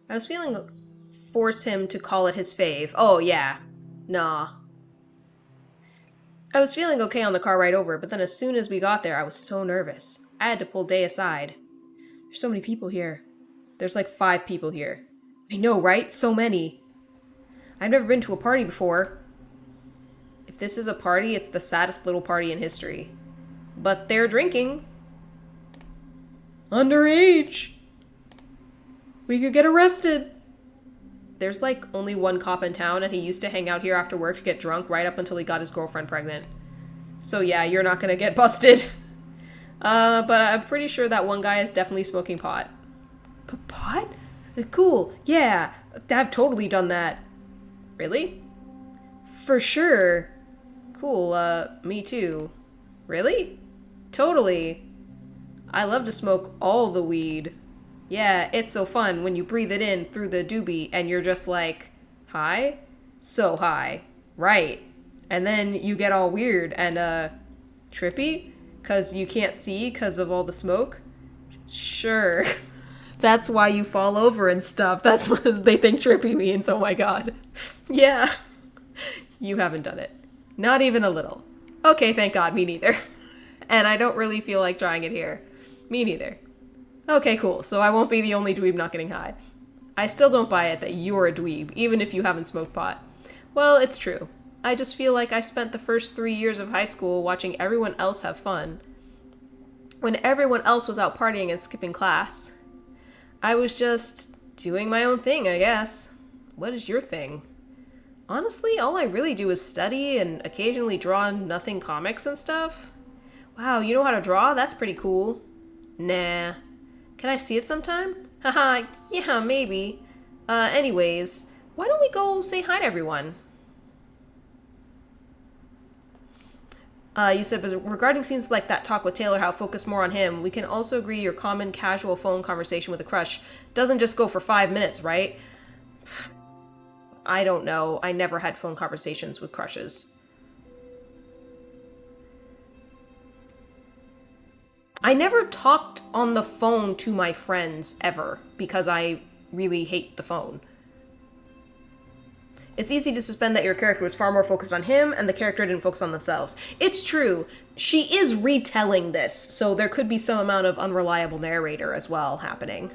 I was feeling force him to call it his fave. Oh, yeah. Nah. I was feeling okay on the car ride over, but then as soon as we got there, I was so nervous. I had to pull Day aside. There's so many people here. There's like 5 people here. I know, right? So many. I've never been to a party before. If this is a party, it's the saddest little party in history. But they're drinking. Underage. We could get arrested. There's like only one cop in town and he used to hang out here after work to get drunk right up until he got his girlfriend pregnant. So yeah, you're not gonna get busted. But I'm pretty sure that one guy is definitely smoking pot. Pot? Cool. Yeah, I've totally done that. Really? For sure. Cool, me too. Really? Totally. I love to smoke all the weed. Yeah, it's so fun when you breathe it in through the doobie and you're just like, high? So high. Right. And then you get all weird and, trippy? 'Cause you can't see 'cause of all the smoke? Sure. That's why you fall over and stuff. That's what they think trippy means. Oh my god. Yeah. You haven't done it. Not even a little. Okay, thank god, me neither. And I don't really feel like trying it here. Me neither. Okay, cool. So I won't be the only dweeb not getting high. I still don't buy it that you're a dweeb, even if you haven't smoked pot. Well, it's true. I just feel like I spent the first 3 years of high school watching everyone else have fun. When everyone else was out partying and skipping class. I was just doing my own thing, I guess. What is your thing? Honestly, all I really do is study and occasionally draw nothing comics and stuff. Wow, you know how to draw? That's pretty cool. Nah. Can I see it sometime? Haha, yeah, maybe. Anyways, why don't we go say hi to everyone? You said, but regarding scenes like that talk with Taylor, how focus more on him, we can also agree your common casual phone conversation with a crush doesn't just go for 5 minutes, right? I don't know. I never had phone conversations with crushes. I never talked on the phone to my friends ever because I really hate the phone. It's easy to suspend that your character was far more focused on him and the character didn't focus on themselves. It's true. She is retelling this, so there could be some amount of unreliable narrator as well happening.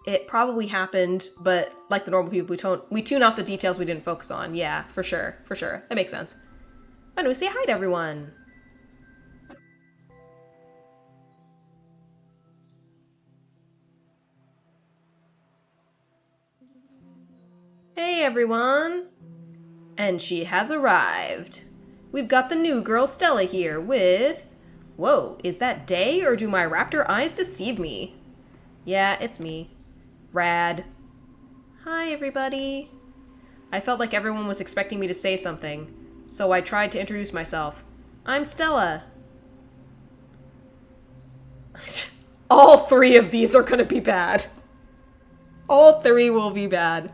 It probably happened, but like the normal people, we tune out the details we didn't focus on. Yeah, for sure, for sure. That makes sense. Why don't we say hi to everyone? Hey everyone! And she has arrived. We've got the new girl Stella here with... Whoa, is that Day or do my raptor eyes deceive me? Yeah, it's me. Rad. Hi everybody. I felt like everyone was expecting me to say something, so I tried to introduce myself. I'm Stella. All 3 of these are gonna be bad. All 3 will be bad.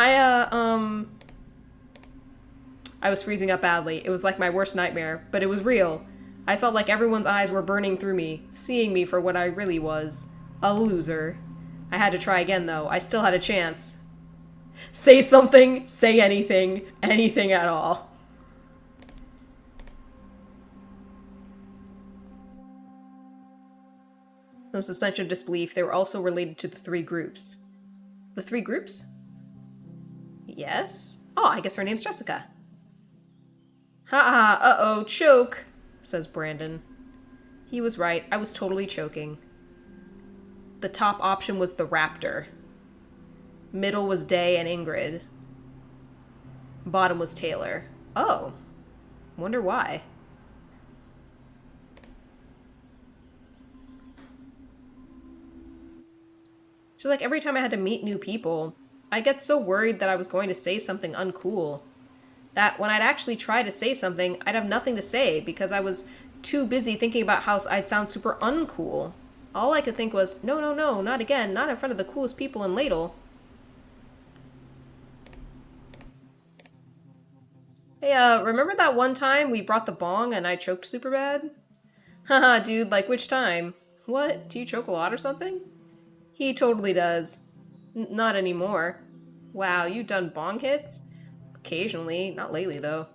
I was freezing up badly. It was like my worst nightmare, but it was real. I felt like everyone's eyes were burning through me, seeing me for what I really was. A loser. I had to try again, though. I still had a chance. Say something, say anything, anything at all. Some suspension of disbelief. They were also related to the 3 groups. The 3 groups? Yes? Oh, I guess her name's Jessica. Ha-ha, uh-oh, choke. says Brandon. He was right. I was totally choking. The top option was the Raptor. Middle was Day and Ingrid. Bottom was Taylor. Oh. Wonder why. She's like, every time I had to meet new people, I get so worried that I was going to say something uncool. That when I'd actually try to say something, I'd have nothing to say because I was too busy thinking about how I'd sound super uncool. All I could think was, no, no, no, not again, not in front of the coolest people in Ladle. Hey, remember that one time we brought the bong and I choked super bad? Haha, dude, like which time? What? Do you choke a lot or something? He totally does. Not anymore. Wow, you done bong hits? Occasionally, not lately though.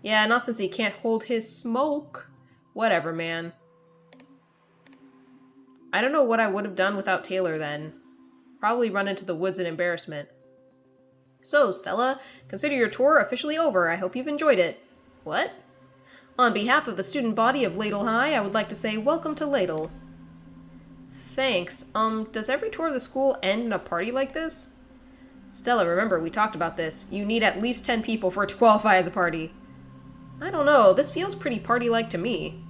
Yeah, not since he can't hold his smoke. Whatever, man. I don't know what I would have done without Taylor then. Probably run into the woods in embarrassment. So, Stella, consider your tour officially over. I hope you've enjoyed it. What? On behalf of the student body of Ladle High, I would like to say welcome to Ladle. Thanks. Does every tour of the school end in a party like this? Stella, remember, we talked about this. You need at least 10 people for it to qualify as a party. I don't know, this feels pretty party-like to me.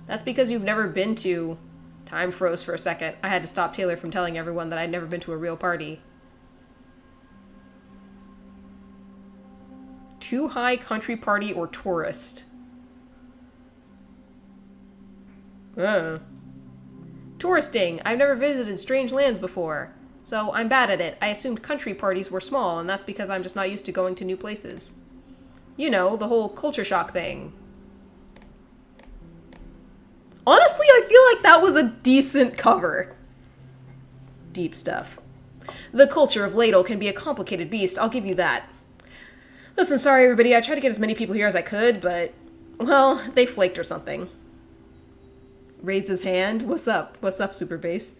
That's because you've never been to... Time froze for a second. I had to stop Taylor from telling everyone that I'd never been to a real party. Too high country party or tourist? Touristing! I've never visited strange lands before. So I'm bad at it. I assumed country parties were small, and that's because I'm just not used to going to new places. You know, the whole culture shock thing. Honestly, I feel like that was a decent cover. Deep stuff. The culture of Ladle can be a complicated beast, I'll give you that. Listen, sorry everybody, I tried to get as many people here as I could, but... Well, they flaked or something. Raised his hand. What's up? What's up, Super Bass?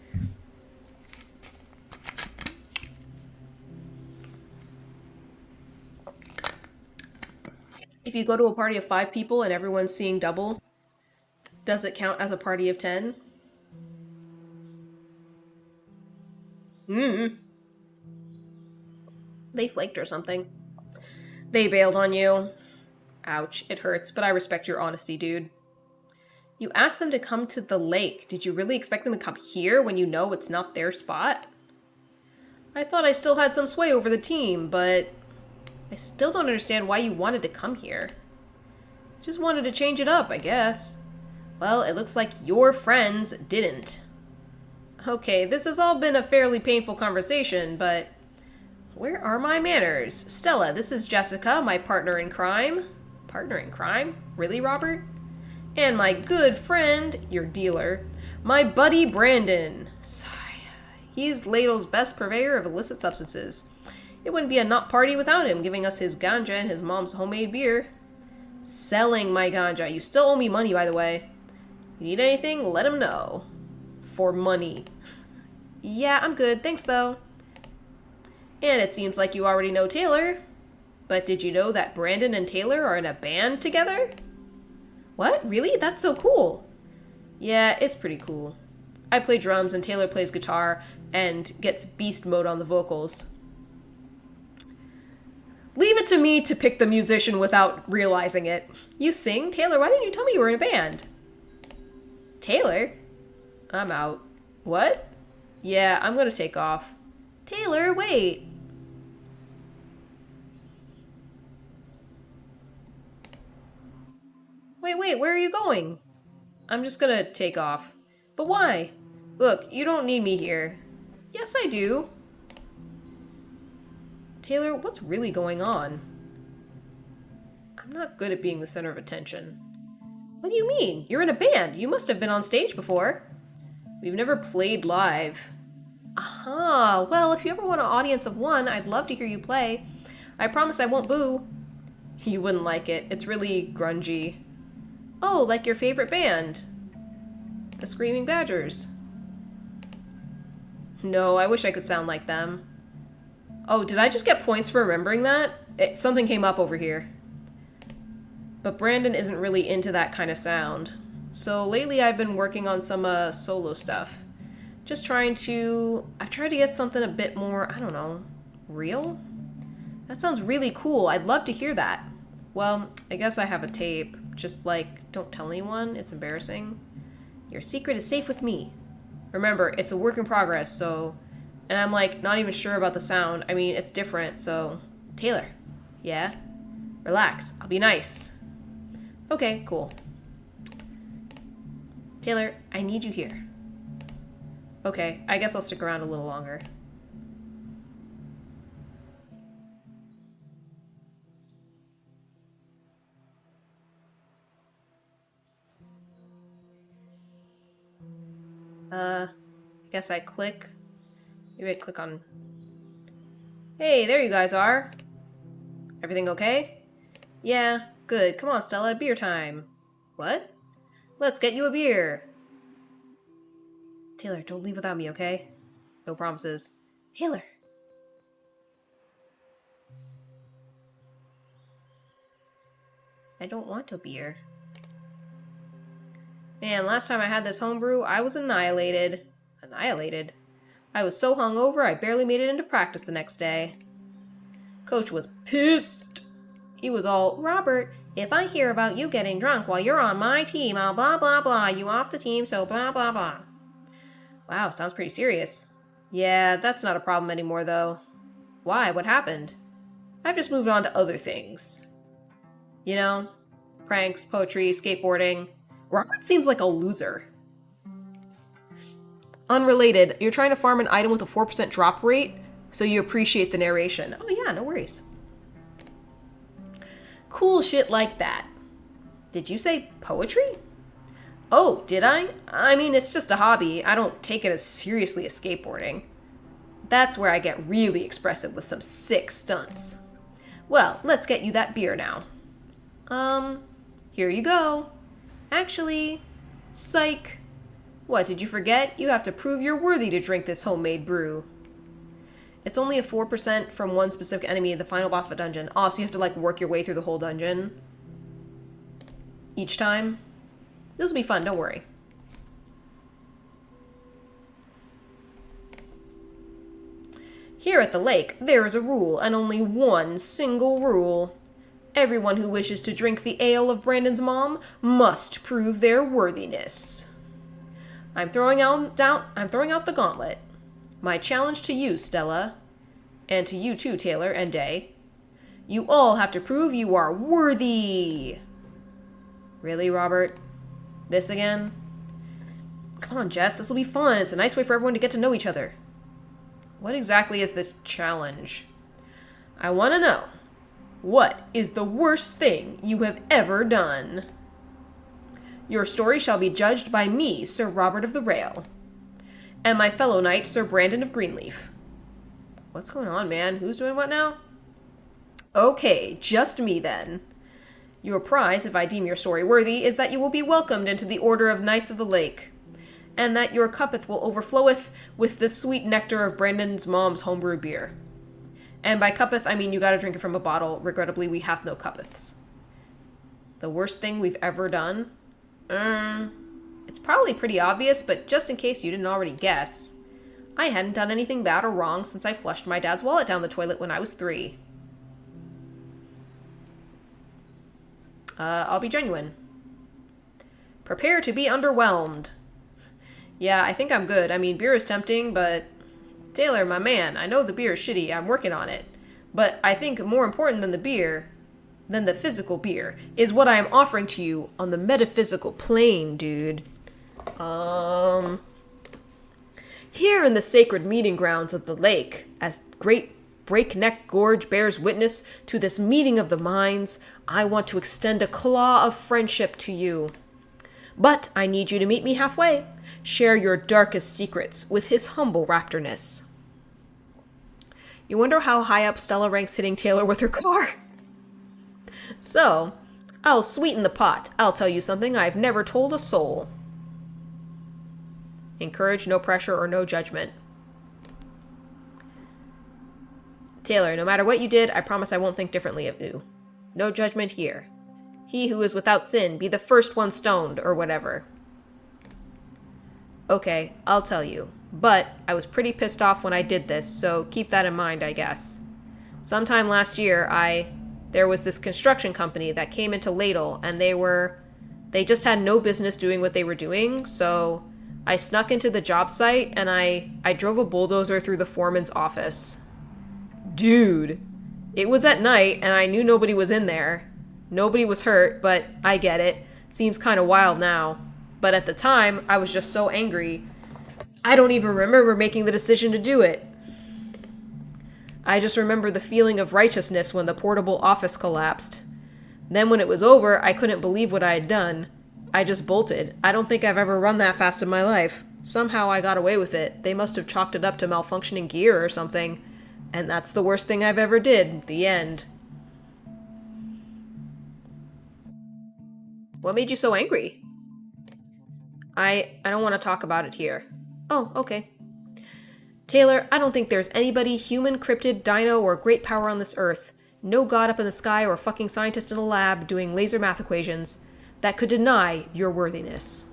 If you go to a party of 5 people and everyone's seeing double, does it count as a party of 10? They flaked or something. They bailed on you. Ouch, it hurts, but I respect your honesty, dude. You asked them to come to the lake. Did you really expect them to come here when you know it's not their spot? I thought I still had some sway over the team, but... I still don't understand why you wanted to come here. Just wanted to change it up, I guess. Well, it looks like your friends didn't. Okay, this has all been a fairly painful conversation, but... Where are my manners? Stella, this is Jessica, my partner in crime. Partner in crime? Really, Robert? And my good friend, your dealer, my buddy Brandon. Sigh. He's Ladle's best purveyor of illicit substances. It wouldn't be a nut party without him giving us his ganja and his mom's homemade beer. Selling my ganja. You still owe me money, by the way. You need anything, let him know. For money. Yeah, I'm good. Thanks, though. And it seems like you already know Taylor. But did you know that Brandon and Taylor are in a band together? What? Really? That's so cool. Yeah, it's pretty cool. I play drums and Taylor plays guitar and gets beast mode on the vocals. Leave it to me to pick the musician without realizing it. You sing? Taylor, why didn't you tell me you were in a band? Taylor? I'm out. What? Yeah, I'm gonna take off. Taylor, wait. Wait, where are you going? I'm just gonna take off. But why? Look, you don't need me here. Yes, I do. Taylor, what's really going on? I'm not good at being the center of attention. What do you mean? You're in a band. You must have been on stage before. We've never played live. Aha, well, if you ever want an audience of one, I'd love to hear you play. I promise I won't boo. You wouldn't like it. It's really grungy. Oh, like your favorite band. The Screaming Badgers. No, I wish I could sound like them. Oh, did I just get points for remembering that? Something came up over here. But Brandon isn't really into that kind of sound. So lately I've been working on some solo stuff. I've tried to get something a bit more, I don't know, real? That sounds really cool. I'd love to hear that. Well, I guess I have a tape. Just like, don't tell anyone. It's embarrassing. Your secret is safe with me. Remember, it's a work in progress, so... And I'm like, not even sure about the sound. I mean, it's different, so... Taylor. Yeah? Relax. I'll be nice. Okay, cool. Taylor, I need you here. Okay, I guess I'll stick around a little longer. I guess I click. Maybe I click on... Hey, there you guys are. Everything okay? Yeah, good. Come on, Stella, beer time. What? Let's get you a beer. Taylor, don't leave without me, okay? No promises. Taylor. I don't want a beer. Man, last time I had this homebrew, I was annihilated. Annihilated? I was so hungover, I barely made it into practice the next day. Coach was pissed. He was all, Robert, if I hear about you getting drunk while you're on my team, I'll blah blah blah you off the team, so blah blah blah. Wow, sounds pretty serious. Yeah, that's not a problem anymore, though. Why? What happened? I've just moved on to other things. You know, pranks, poetry, skateboarding. Robert seems like a loser. Unrelated, you're trying to farm an item with a 4% drop rate, so you appreciate the narration. Oh yeah, no worries. Cool shit like that. Did you say poetry? Oh, did I? I mean, it's just a hobby. I don't take it as seriously as skateboarding. That's where I get really expressive with some sick stunts. Well, let's get you that beer now. Here you go. Actually, psych. What, did you forget? You have to prove you're worthy to drink this homemade brew. It's only a 4% from one specific enemy, the final boss of a dungeon. Oh, so you have to, like, work your way through the whole dungeon? Each time? This will be fun, don't worry. Here at the lake, there is a rule, and only one single rule. Everyone who wishes to drink the ale of Brandon's mom must prove their worthiness. I'm throwing out the gauntlet. My challenge to you, Stella, and to you too, Taylor and Day. You all have to prove you are worthy. Really, Robert? This again? Come on, Jess, this will be fun. It's a nice way for everyone to get to know each other. What exactly is this challenge? I want to know. What is the worst thing you have ever done? Your story shall be judged by me, Sir Robert of the Rail, and my fellow knight, Sir Brandon of Greenleaf. What's going on, man? Who's doing what now? Okay, just me then. Your prize, if I deem your story worthy, is that you will be welcomed into the Order of Knights of the Lake, and that your cuppeth will overfloweth with the sweet nectar of Brandon's mom's homebrew beer. And by cuppeth, I mean you gotta drink it from a bottle. Regrettably, we have no cuppeths. The worst thing we've ever done? It's probably pretty obvious, but just in case you didn't already guess, I hadn't done anything bad or wrong since I flushed my dad's wallet down the toilet when I was 3. I'll be genuine. Prepare to be underwhelmed. Yeah, I think I'm good. I mean, beer is tempting, but... Taylor, my man, I know the beer is shitty. I'm working on it. But I think more important than the beer, than the physical beer, is what I am offering to you on the metaphysical plane, dude. Here in the sacred meeting grounds of the lake, as great breakneck gorge bears witness to this meeting of the minds, I want to extend a claw of friendship to you. But I need you to meet me halfway. Share your darkest secrets with his humble raptorness. You wonder how high up Stella ranks hitting Taylor with her car? So, I'll sweeten the pot. I'll tell you something I've never told a soul. Encourage no pressure or no judgment. Taylor, no matter what you did, I promise I won't think differently of you. No judgment here. He who is without sin be the first one stoned, or whatever. Okay, I'll tell you. But I was pretty pissed off when I did this, so keep that in mind, I guess. Sometime last year, there was this construction company that came into Ladle, and they just had no business doing what they were doing, so I snuck into the job site and I drove a bulldozer through the foreman's office. Dude, it was at night and I knew nobody was in there. Nobody was hurt, but I get it. Seems kind of wild now. But at the time, I was just so angry. I don't even remember making the decision to do it. I just remember the feeling of righteousness when the portable office collapsed. Then when it was over, I couldn't believe what I had done. I just bolted. I don't think I've ever run that fast in my life. Somehow I got away with it. They must have chalked it up to malfunctioning gear or something. And that's the worst thing I've ever did. The end. What made you so angry? I don't want to talk about it here. Oh, okay. Taylor, I don't think there's anybody, human, cryptid, dino, or great power on this earth, no god up in the sky or fucking scientist in a lab doing laser math equations, that could deny your worthiness.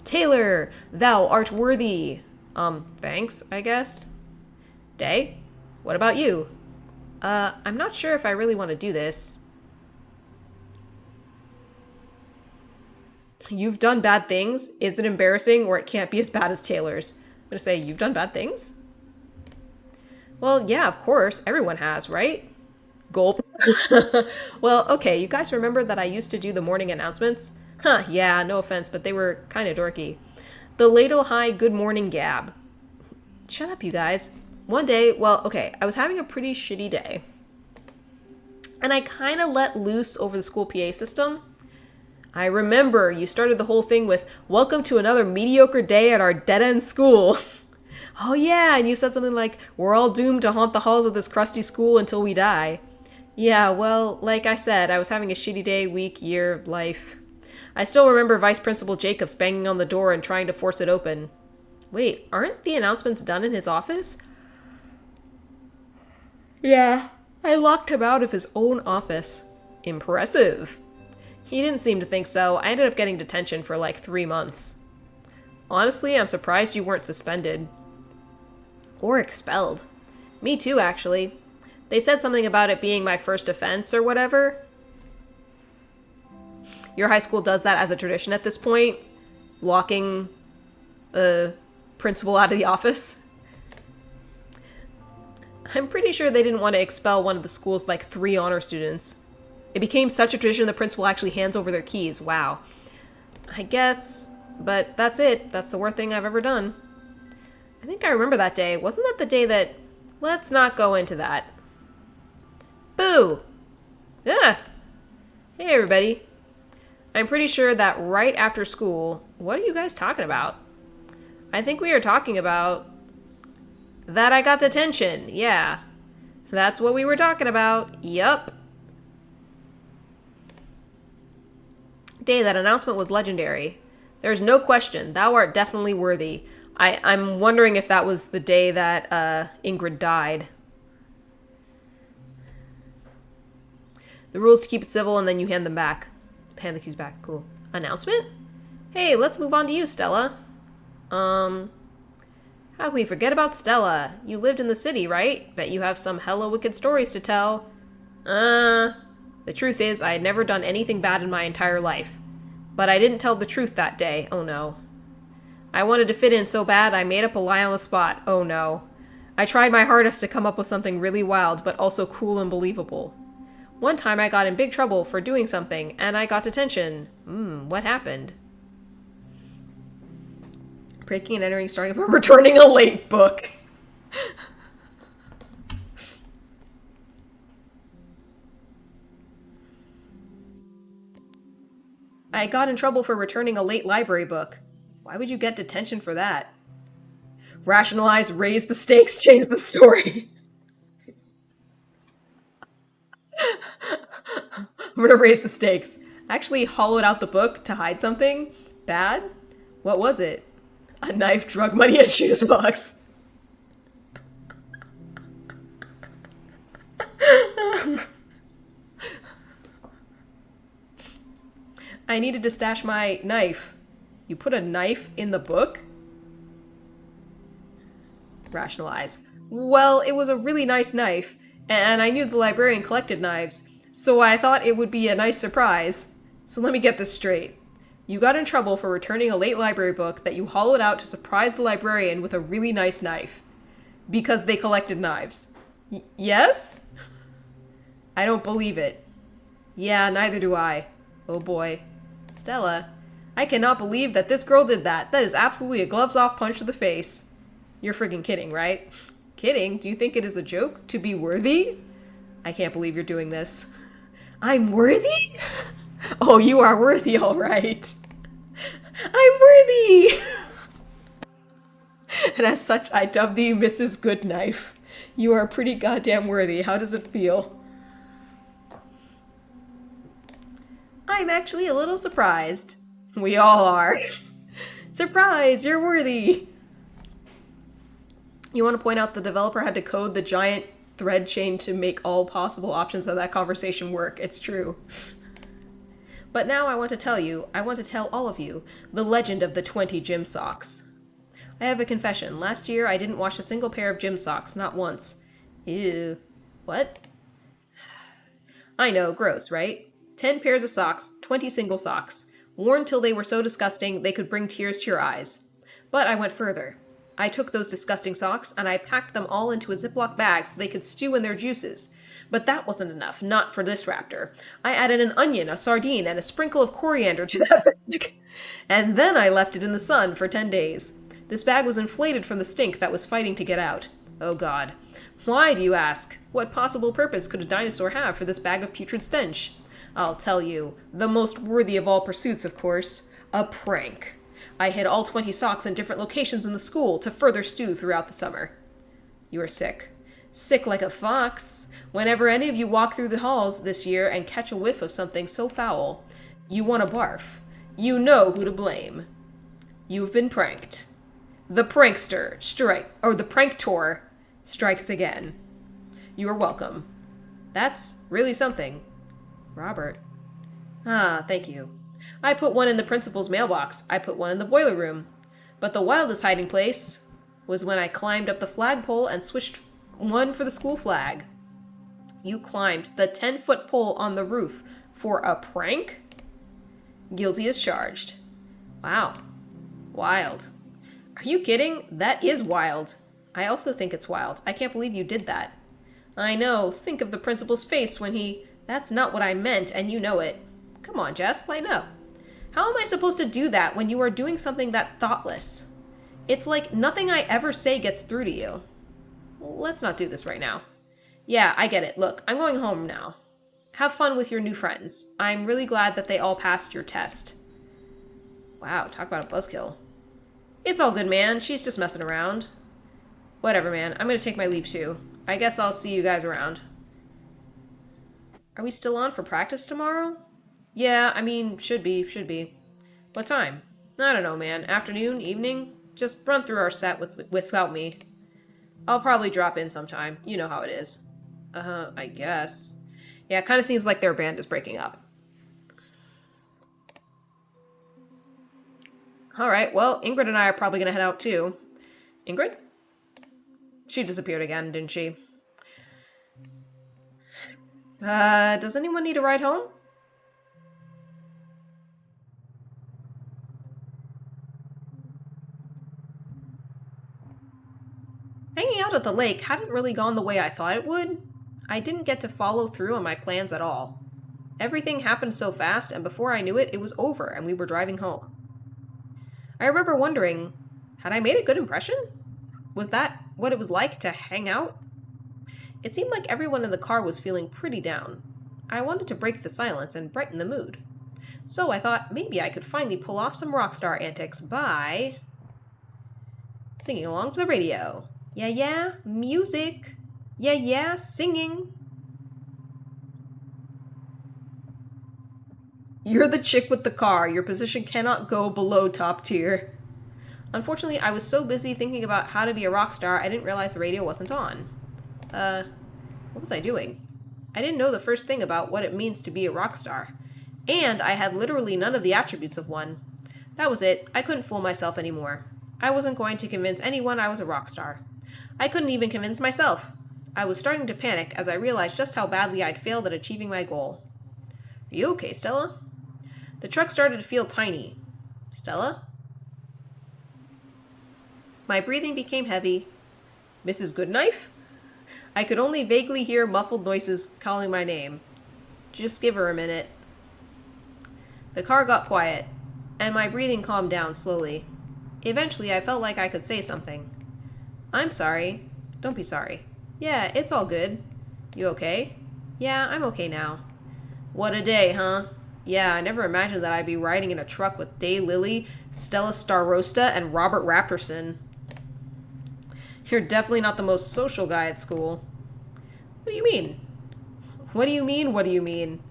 Taylor, thou art worthy. Thanks, I guess. Day, what about you? I'm not sure if I really want to do this. You've done bad things. Is it embarrassing, or it can't be as bad as Taylor's? I'm gonna say, you've done bad things? Well, yeah, of course. Everyone has, right? Gulp. Well, okay, you guys remember that I used to do the morning announcements? Huh, yeah, no offense, but they were kind of dorky. The Ladle High Good Morning Gab. Shut up, you guys. One day, well, okay, I was having a pretty shitty day. And I kind of let loose over the school PA system. I remember you started the whole thing with, "Welcome to another mediocre day at our dead-end school." Oh yeah, and you said something like, "We're all doomed to haunt the halls of this crusty school until we die." Yeah, well, like I said, I was having a shitty day, week, year, life. I still remember Vice Principal Jacobs banging on the door and trying to force it open. Wait, aren't the announcements done in his office? Yeah, I locked him out of his own office. Impressive. He didn't seem to think so. I ended up getting detention for like 3 months. Honestly, I'm surprised you weren't suspended. Or expelled. Me too, actually. They said something about it being my first offense or whatever. Your high school does that as a tradition at this point? Locking a principal out of the office? I'm pretty sure they didn't want to expel one of the school's like 3 honor students. It became such a tradition the principal actually hands over their keys. Wow. I guess, but that's it. That's the worst thing I've ever done. I think I remember that day. Wasn't that the day that... Let's not go into that. Boo! Ah! Hey, everybody. I'm pretty sure that right after school... What are you guys talking about? I think we are talking about... That I got detention. Yeah. That's what we were talking about. Yup. Day, that announcement was legendary. There's no question. Thou art definitely worthy. I'm wondering if that was the day that Ingrid died. The rules to keep it civil, and then you hand them back. Hand the keys back. Cool. Announcement? Hey, let's move on to you, Stella. How can we forget about Stella? You lived in the city, right? Bet you have some hella wicked stories to tell. The truth is, I had never done anything bad in my entire life. But I didn't tell the truth that day. Oh no. I wanted to fit in so bad, I made up a lie on the spot. Oh no. I tried my hardest to come up with something really wild, but also cool and believable. One time I got in big trouble for doing something, and I got detention. What happened? Breaking and entering, starting from returning a late book. I got in trouble for returning a late library book. Why would you get detention for that? Rationalize, raise the stakes, change the story. I'm gonna raise the stakes. Actually hollowed out the book to hide something bad? What was it? A knife, drug money, and shoes box. I needed to stash my knife. You put a knife in the book? Rationalize. Well, it was a really nice knife, and I knew the librarian collected knives, so I thought it would be a nice surprise. So let me get this straight. You got in trouble for returning a late library book that you hollowed out to surprise the librarian with a really nice knife. Because they collected knives. Yes? I don't believe it. Yeah, neither do I. Oh boy. Stella, I cannot believe that this girl did that. That is absolutely a gloves-off punch to the face. You're friggin' kidding, right? Kidding? Do you think it is a joke? To be worthy? I can't believe you're doing this. I'm worthy? Oh, you are worthy, all right. I'm worthy! And as such, I dub thee Mrs. Goodknife. You are pretty goddamn worthy. How does it feel? I'm actually a little surprised. We all are. Surprise, you're worthy! You want to point out the developer had to code the giant thread chain to make all possible options of that conversation work. It's true. But now I want to tell all of you, the legend of the 20 gym socks. I have a confession. Last year, I didn't wash a single pair of gym socks, not once. Ew. What? I know, gross, right? 10 pairs of socks, 20 single socks, worn till they were so disgusting they could bring tears to your eyes. But I went further. I took those disgusting socks and I packed them all into a Ziploc bag so they could stew in their juices. But that wasn't enough, not for this raptor. I added an onion, a sardine, and a sprinkle of coriander to that bag. And then I left it in the sun for 10 days. This bag was inflated from the stink that was fighting to get out. Oh God. Why, do you ask? What possible purpose could a dinosaur have for this bag of putrid stench? I'll tell you. The most worthy of all pursuits, of course. A prank. I hid all 20 socks in different locations in the school to further stew throughout the summer. You are sick. Sick like a fox. Whenever any of you walk through the halls this year and catch a whiff of something so foul, you want to barf. You know who to blame. You've been pranked. The prankster the pranktor strikes again. You are welcome. That's really something. Robert. Ah, thank you. I put one in the principal's mailbox. I put one in the boiler room. But the wildest hiding place was when I climbed up the flagpole and swished one for the school flag. You climbed the 10-foot pole on the roof for a prank? Guilty as charged. Wow. Wild. Are you kidding? That is wild. I also think it's wild. I can't believe you did that. I know. Think of the principal's face when he... That's not what I meant, and you know it. Come on, Jess, lighten up. How am I supposed to do that when you are doing something that thoughtless? It's like nothing I ever say gets through to you. Let's not do this right now. Yeah, I get it. Look, I'm going home now. Have fun with your new friends. I'm really glad that they all passed your test. Wow, talk about a buzzkill. It's all good, man. She's just messing around. Whatever, man. I'm gonna take my leave too. I guess I'll see you guys around. Are we still on for practice tomorrow? Yeah, I mean, should be. What time? I don't know, man. Afternoon? Evening? Just run through our set without me. I'll probably drop in sometime. You know how it is. I guess. Yeah, it kind of seems like their band is breaking up. Alright, well, Ingrid and I are probably gonna head out too. Ingrid? She disappeared again, didn't she? Does anyone need a ride home? Hanging out at the lake hadn't really gone the way I thought it would. I didn't get to follow through on my plans at all. Everything happened so fast, and before I knew it, it was over and we were driving home. I remember wondering, had I made a good impression? Was that what it was like to hang out? It seemed like everyone in the car was feeling pretty down. I wanted to break the silence and brighten the mood. So I thought maybe I could finally pull off some rock star antics by singing along to the radio. Yeah, yeah, music. Yeah, yeah, singing. You're the chick with the car. Your position cannot go below top tier. Unfortunately, I was so busy thinking about how to be a rock star, I didn't realize the radio wasn't on. What was I doing? I didn't know the first thing about what it means to be a rock star. And I had literally none of the attributes of one. That was it. I couldn't fool myself anymore. I wasn't going to convince anyone I was a rock star. I couldn't even convince myself. I was starting to panic as I realized just how badly I'd failed at achieving my goal. Are you okay, Stella? The truck started to feel tiny. Stella? My breathing became heavy. Mrs. Goodknife? I could only vaguely hear muffled noises calling my name. Just give her a minute. The car got quiet, and my breathing calmed down slowly. Eventually, I felt like I could say something. I'm sorry. Don't be sorry. Yeah, it's all good. You okay? Yeah, I'm okay now. What a day, huh? Yeah, I never imagined that I'd be riding in a truck with Daylily, Stella Starosta, and Robert Raptorson. You're definitely not the most social guy at school. What do you mean? What do you mean, what do you mean?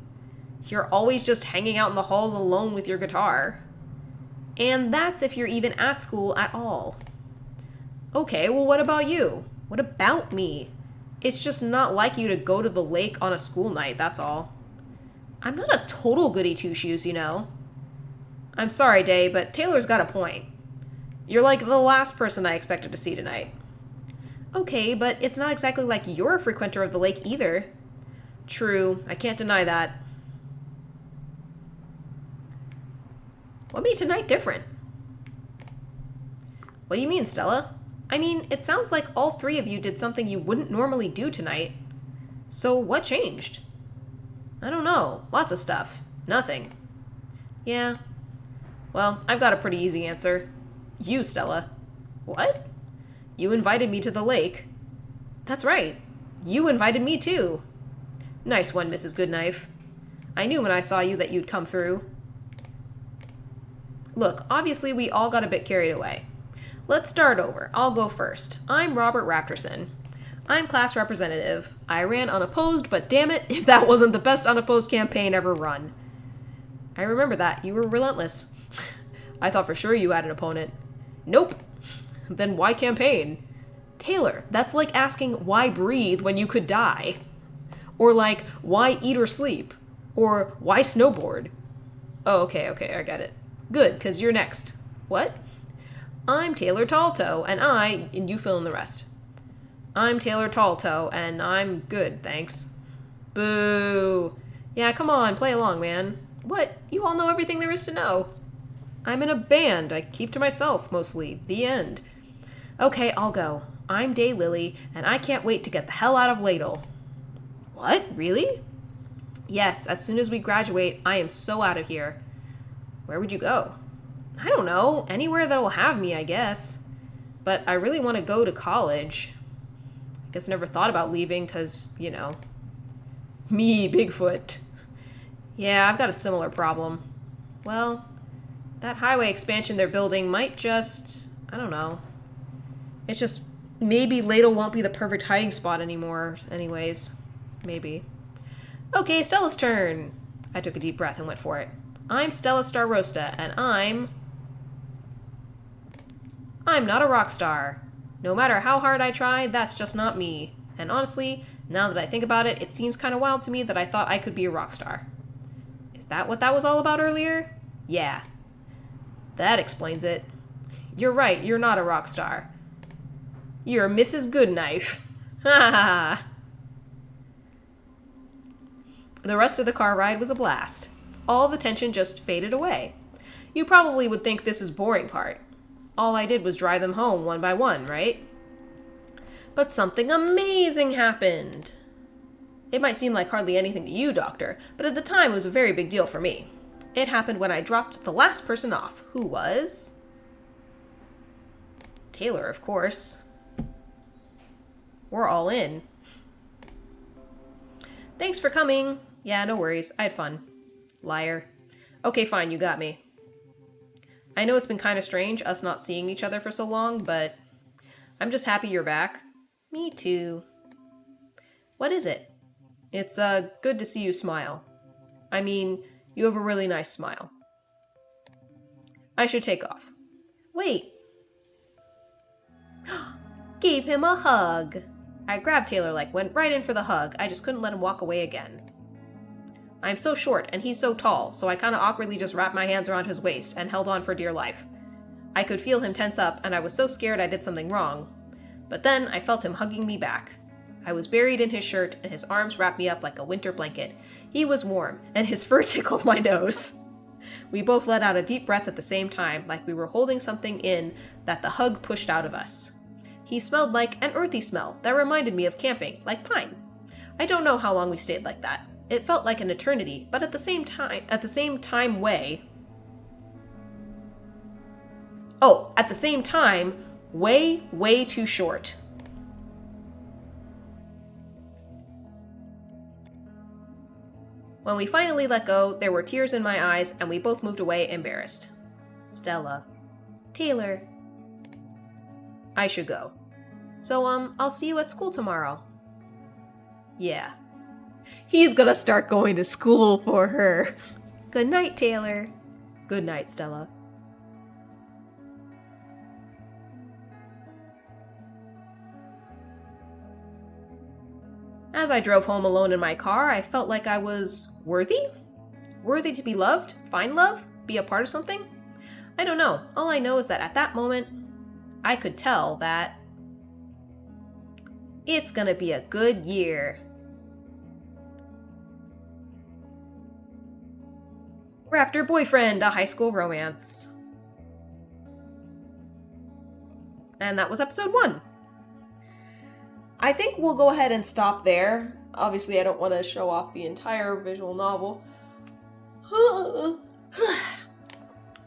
You're always just hanging out in the halls alone with your guitar. And that's if you're even at school at all. Okay, well, what about you? What about me? It's just not like you to go to the lake on a school night, that's all. I'm not a total goody two-shoes, you know. I'm sorry, Day, but Taylor's got a point. You're like the last person I expected to see tonight. Okay, but it's not exactly like you're a frequenter of the lake either. True, I can't deny that. What made tonight different? What do you mean, Stella? I mean, it sounds like all three of you did something you wouldn't normally do tonight. So what changed? I don't know. Lots of stuff. Nothing. Yeah. Well, I've got a pretty easy answer. You, Stella. What? You invited me to the lake. That's right. You invited me too. Nice one, Mrs. Goodknife. I knew when I saw you that you'd come through. Look, obviously we all got a bit carried away. Let's start over. I'll go first. I'm Robert Raptorson. I'm class representative. I ran unopposed, but damn it, if that wasn't the best unopposed campaign ever run. I remember that. You were relentless. I thought for sure you had an opponent. Nope. Then why campaign? Taylor, that's like asking why breathe when you could die. Or like, why eat or sleep? Or why snowboard? Oh, okay, I get it. Good, because you're next. What? I'm Taylor Talltoe, and you fill in the rest. I'm Taylor Talltoe, and I'm good, thanks. Boo. Yeah, come on, play along, man. What? You all know everything there is to know. I'm in a band. I keep to myself, mostly. The end. Okay, I'll go. I'm Daylily, and I can't wait to get the hell out of Ladle. What? Really? Yes, as soon as we graduate, I am so out of here. Where would you go? I don't know. Anywhere that'll have me, I guess. But I really want to go to college. I guess I never thought about leaving because, you know. Me, Bigfoot. Yeah, I've got a similar problem. Well, that highway expansion they're building might just... I don't know. It's just... Maybe Ladle won't be the perfect hiding spot anymore. Anyways. Maybe. Okay, Stella's turn. I took a deep breath and went for it. I'm Stella Starosta, and I'm not a rock star. No matter how hard I try, that's just not me. And honestly, now that I think about it, it seems kind of wild to me that I thought I could be a rock star. Is that what that was all about earlier? Yeah. That explains it. You're right, you're not a rock star. You're Mrs. Goodknife. Ha ha ha. The rest of the car ride was a blast. All the tension just faded away. You probably would think this is boring part. All I did was drive them home one by one, right? But something amazing happened. It might seem like hardly anything to you, Doctor, but at the time it was a very big deal for me. It happened when I dropped the last person off, who was... Taylor, of course. We're all in. Thanks for coming. Yeah, no worries. I had fun. Liar. Okay, fine, you got me. I know it's been kind of strange, us not seeing each other for so long, but I'm just happy you're back. Me too. What is it? It's, good to see you smile. I mean, you have a really nice smile. I should take off. Wait. Gave him a hug. I grabbed Taylor, went right in for the hug. I just couldn't let him walk away again. I'm so short and he's so tall, so I kind of awkwardly just wrapped my hands around his waist and held on for dear life. I could feel him tense up, and I was so scared I did something wrong. But then I felt him hugging me back. I was buried in his shirt, and his arms wrapped me up like a winter blanket. He was warm, and his fur tickled my nose. We both let out a deep breath at the same time, like we were holding something in that the hug pushed out of us. He smelled like an earthy smell that reminded me of camping, like pine. I don't know how long we stayed like that. It felt like an eternity, but at the same time, way too short. When we finally let go, there were tears in my eyes, and we both moved away embarrassed. Stella. Taylor. I should go. So, I'll see you at school tomorrow. Yeah. He's gonna start going to school for her. Good night, Taylor. Good night, Stella. As I drove home alone in my car, I felt like I was worthy? Worthy to be loved? Find love? Be a part of something? I don't know. All I know is that at that moment, I could tell that it's gonna be a good year. Raptor Boyfriend, a high school romance. And that was episode 1. I think we'll go ahead and stop there. Obviously, I don't want to show off the entire visual novel.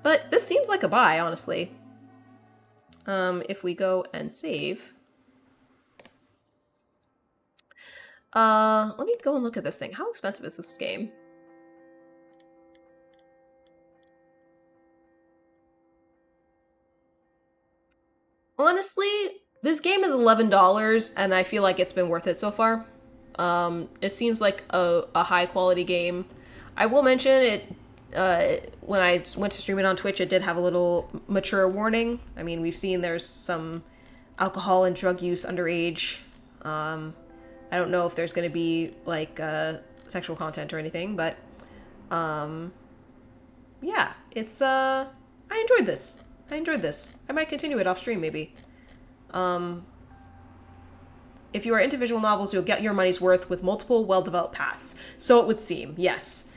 But this seems like a buy, honestly. If we go and save. Let me go and look at this thing. How expensive is this game? Honestly, this game is $11, and I feel like it's been worth it so far. It seems like a high quality game. I will mention it, when I went to stream it on Twitch, it did have a little mature warning. I mean, we've seen there's some alcohol and drug use underage. I don't know if there's going to be, like, sexual content or anything, but, yeah, it's, I enjoyed this. I might continue it off stream, maybe. If you are into visual novels, you'll get your money's worth with multiple well-developed paths. So it would seem, yes.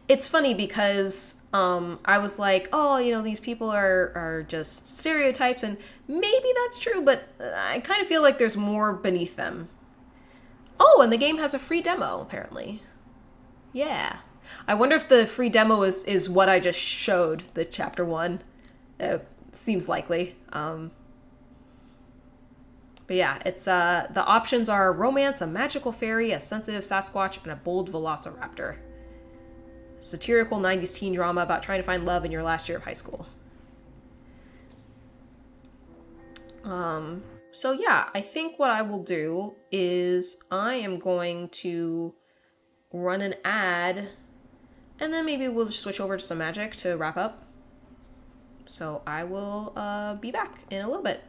It's funny because, I was like, oh, you know, these people are just stereotypes, and maybe that's true, but I kind of feel like there's more beneath them. Oh, and the game has a free demo, apparently. Yeah. I wonder if the free demo is what I just showed, the chapter 1. Seems likely. But yeah, it's the options are romance, a magical fairy, a sensitive Sasquatch, and a bold velociraptor. Satirical 90s teen drama about trying to find love in your last year of high school. So yeah, I think what I will do is I am going to run an ad, and then maybe we'll just switch over to some magic to wrap up. So I will be back in a little bit.